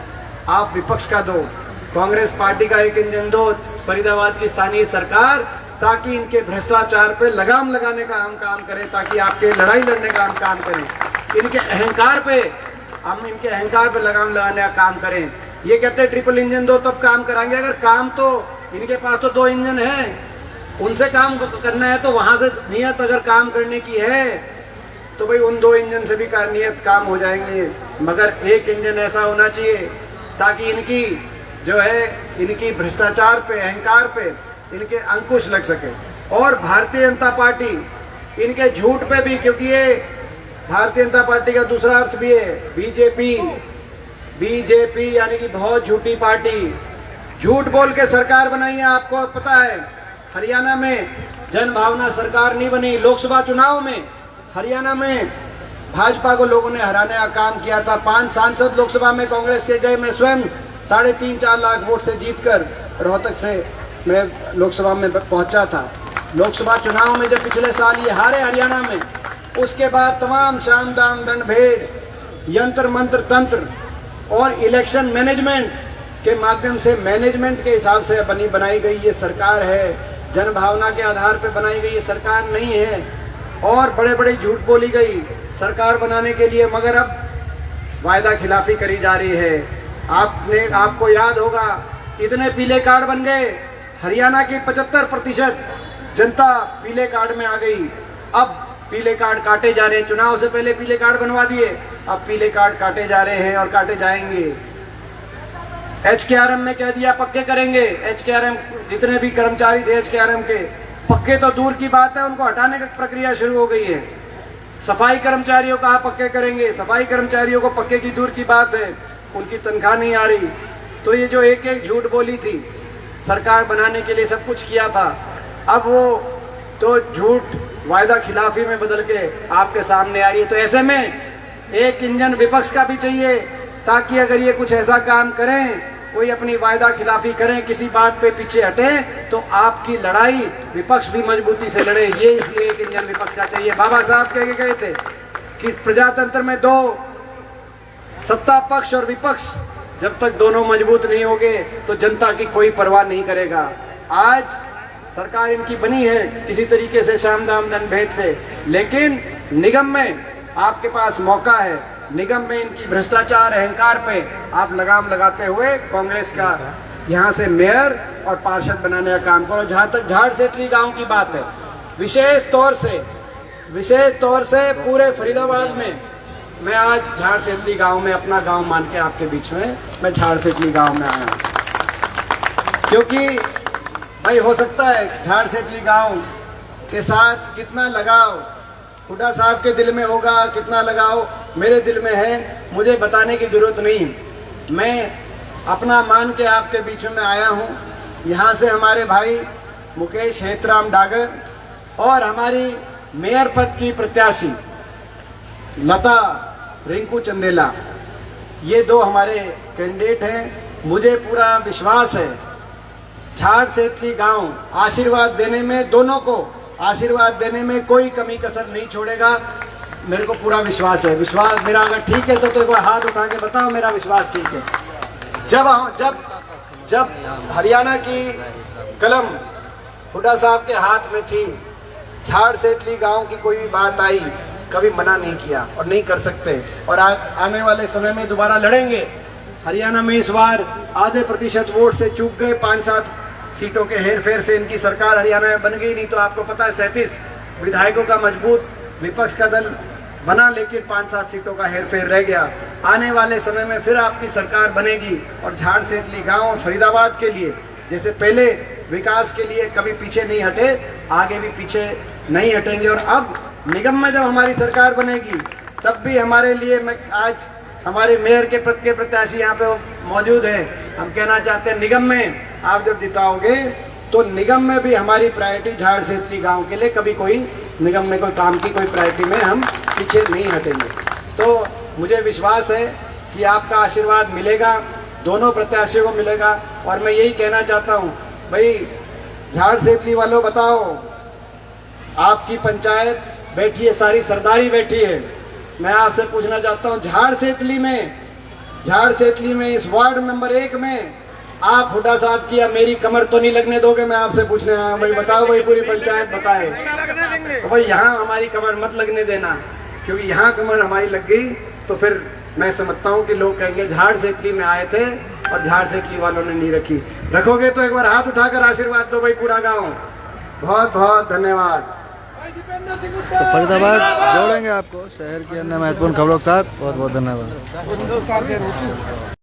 आप विपक्ष का दो, कांग्रेस पार्टी का एक इंजन दो, फरीदाबाद की स्थानीय सरकार, ताकि इनके भ्रष्टाचार पे लगाम लगाने का हम काम करें, ताकि आपके लड़ाई लड़ने का हम काम करें, इनके अहंकार पे लगाम लगाने का काम करें। ये कहते हैं ट्रिपल इंजन दो तब काम कराएंगे, अगर काम तो इनके पास तो 2 इंजन है, उनसे काम करना है तो वहां से नियत अगर काम करने की है तो भाई उन 2 इंजन से भी नियत काम हो जाएंगे, मगर एक इंजन ऐसा होना चाहिए ताकि इनकी जो है, इनकी भ्रष्टाचार पे, अहंकार पे इनके अंकुश लग सके। और भारतीय जनता पार्टी इनके झूठ पे भी, क्योंकि ये भारतीय जनता पार्टी का दूसरा अर्थ भी है बीजेपी यानी कि बहुत झूठी पार्टी, झूठ बोल के सरकार बनाई है। आपको पता है हरियाणा में जन भावना सरकार नहीं बनी। लोकसभा चुनाव में हरियाणा में भाजपा को लोगों ने हराने का काम किया था। 5 सांसद लोकसभा में कांग्रेस के गए। मैं स्वयं 3.5-4 लाख वोट से जीतकर रोहतक से मैं लोकसभा में पहुंचा था। लोकसभा चुनाव में जब पिछले साल ये हारे हरियाणा में, उसके बाद तमाम शाम दाम दंड भेद, यंत्र मंत्र तंत्र और इलेक्शन मैनेजमेंट के माध्यम से, मैनेजमेंट के हिसाब से बनाई गई ये सरकार है। जनभावना के आधार पर बनाई गई ये सरकार नहीं है और बड़े बड़े झूठ बोली गई सरकार बनाने के लिए, मगर अब वायदा खिलाफी करी जा रही है। आपको याद होगा इतने पीले कार्ड बन गए, हरियाणा की 75% जनता पीले कार्ड में आ गई। अब पीले कार्ड काटे जा रहे हैं, चुनाव से पहले पीले कार्ड बनवा दिए, अब पीले कार्ड काटे जा रहे हैं और काटे जाएंगे। HKRM में कह दिया पक्के करेंगे, HKRM जितने भी कर्मचारी थे HKRM के, पक्के तो दूर की बात है, उनको हटाने की प्रक्रिया शुरू हो गई है। सफाई कर्मचारियों का पक्के करेंगे, सफाई कर्मचारियों को पक्के की दूर की बात है, उनकी तनख्वाह नहीं आ रही। तो ये जो एक एक झूठ बोली थी, सरकार बनाने के लिए सब कुछ किया था, अब वो तो झूठ वायदा खिलाफी में बदल के आपके सामने आ रही है। तो ऐसे में एक इंजन विपक्ष का भी चाहिए, ताकि अगर ये कुछ ऐसा काम करें, कोई अपनी वायदा खिलाफी करें, किसी बात पे पीछे हटे, तो आपकी लड़ाई विपक्ष भी मजबूती से लड़े। ये इसलिए एक इंजन विपक्ष का चाहिए। बाबा साहब कह के गए थे कि प्रजातंत्र में दो सत्ता पक्ष और विपक्ष, जब तक दोनों मजबूत नहीं होंगे तो जनता की कोई परवाह नहीं करेगा। आज सरकार इनकी बनी है किसी तरीके से साम दाम दंड भेद से, लेकिन निगम में आपके पास मौका है, निगम में इनकी भ्रष्टाचार अहंकार पे आप लगाम लगाते हुए कांग्रेस का यहाँ से मेयर और पार्षद बनाने का काम करो। जहाँ तक झाड़सेतली गांव की बात है, विशेष तौर से पूरे फरीदाबाद में मैं आज झाड़सेतली गांव में अपना गांव मान के आपके बीच में मैं झाड़सेतली गांव में आया हूँ, क्योंकि भाई हो सकता है झाड़सेतली गांव के साथ कितना लगाव हुड्डा साहब के दिल में होगा, कितना लगाव मेरे दिल में है, मुझे बताने की जरूरत नहीं। मैं अपना मान के आपके बीच में आया हूँ। यहाँ से हमारे भाई मुकेश हेतराम डागर और हमारी मेयर पद की प्रत्याशी लता रिंकू चंदेला, ये दो हमारे कैंडिडेट हैं। मुझे पूरा विश्वास है झाड़सेतली गांव आशीर्वाद देने में, दोनों को आशीर्वाद देने में कोई कमी कसर नहीं छोड़ेगा। मेरे को पूरा विश्वास है। विश्वास मेरा अगर ठीक है तो एक बार हाथ उठा के बताओ मेरा विश्वास ठीक है। जब हरियाणा की कलम हुड्डा साहब के हाथ में थी, झाड़सेतली गांव की कोई भी बात आई, कभी मना नहीं किया और नहीं कर सकते। और आने वाले समय में दोबारा लड़ेंगे। हरियाणा में इस बार आधे प्रतिशत वोट से चूक गए, 5-7 सीटों के हेरफेर से इनकी सरकार हरियाणा में बन गई। नहीं तो आपको पता है 37 विधायकों का मजबूत विपक्ष का दल बना, लेकिन 5-7 सीटों का हेरफेर रह गया। आने वाले समय में फिर आपकी सरकार बनेगी और झाड़सेतली गांव और फरीदाबाद के लिए जैसे पहले विकास के लिए कभी पीछे नहीं हटे, आगे भी पीछे नहीं हटेंगे। और अब निगम में जब हमारी सरकार बनेगी तब भी हमारे लिए, मैं आज हमारे मेयर के पद के प्रत्याशी यहाँ पे मौजूद हैं, हम कहना चाहते हैं निगम में आप जब जिताओगे तो निगम में भी हमारी प्रायोरिटी झाड़सेतली गांव के लिए, कभी कोई निगम में कोई काम की कोई प्रायोरिटी में हम पीछे नहीं हटेंगे। तो मुझे विश्वास है कि आपका आशीर्वाद मिलेगा, दोनों प्रत्याशियों को मिलेगा। और मैं यही कहना चाहता हूँ, भाई झाड़सेतली वालों बताओ, आपकी पंचायत बैठी है, सारी सरदारी बैठी है, मैं आपसे पूछना चाहता हूँ झाड़सेतली में इस वार्ड नंबर 1 में आप हुड्डा साहब की या मेरी कमर तो नहीं लगने दोगे? मैं आपसे पूछने आया हूँ, भाई बताओ, भाई पूरी पंचायत बताए। तो भाई यहाँ हमारी कमर मत लगने देना, क्योंकि यहाँ कमर हमारी लग गई तो फिर मैं समझता हूँ कि लोग कहेंगे झाड़सेतली में आए थे और झाड़सेतली वालों ने नहीं रखी। रखोगे तो एक बार हाथ उठाकर आशीर्वाद दो भाई पूरा गाँव। बहुत बहुत धन्यवाद। तो फरीदाबाद जोड़ेंगे आपको शहर की अन्य महत्वपूर्ण खबरों के साथ। बहुत बहुत धन्यवाद।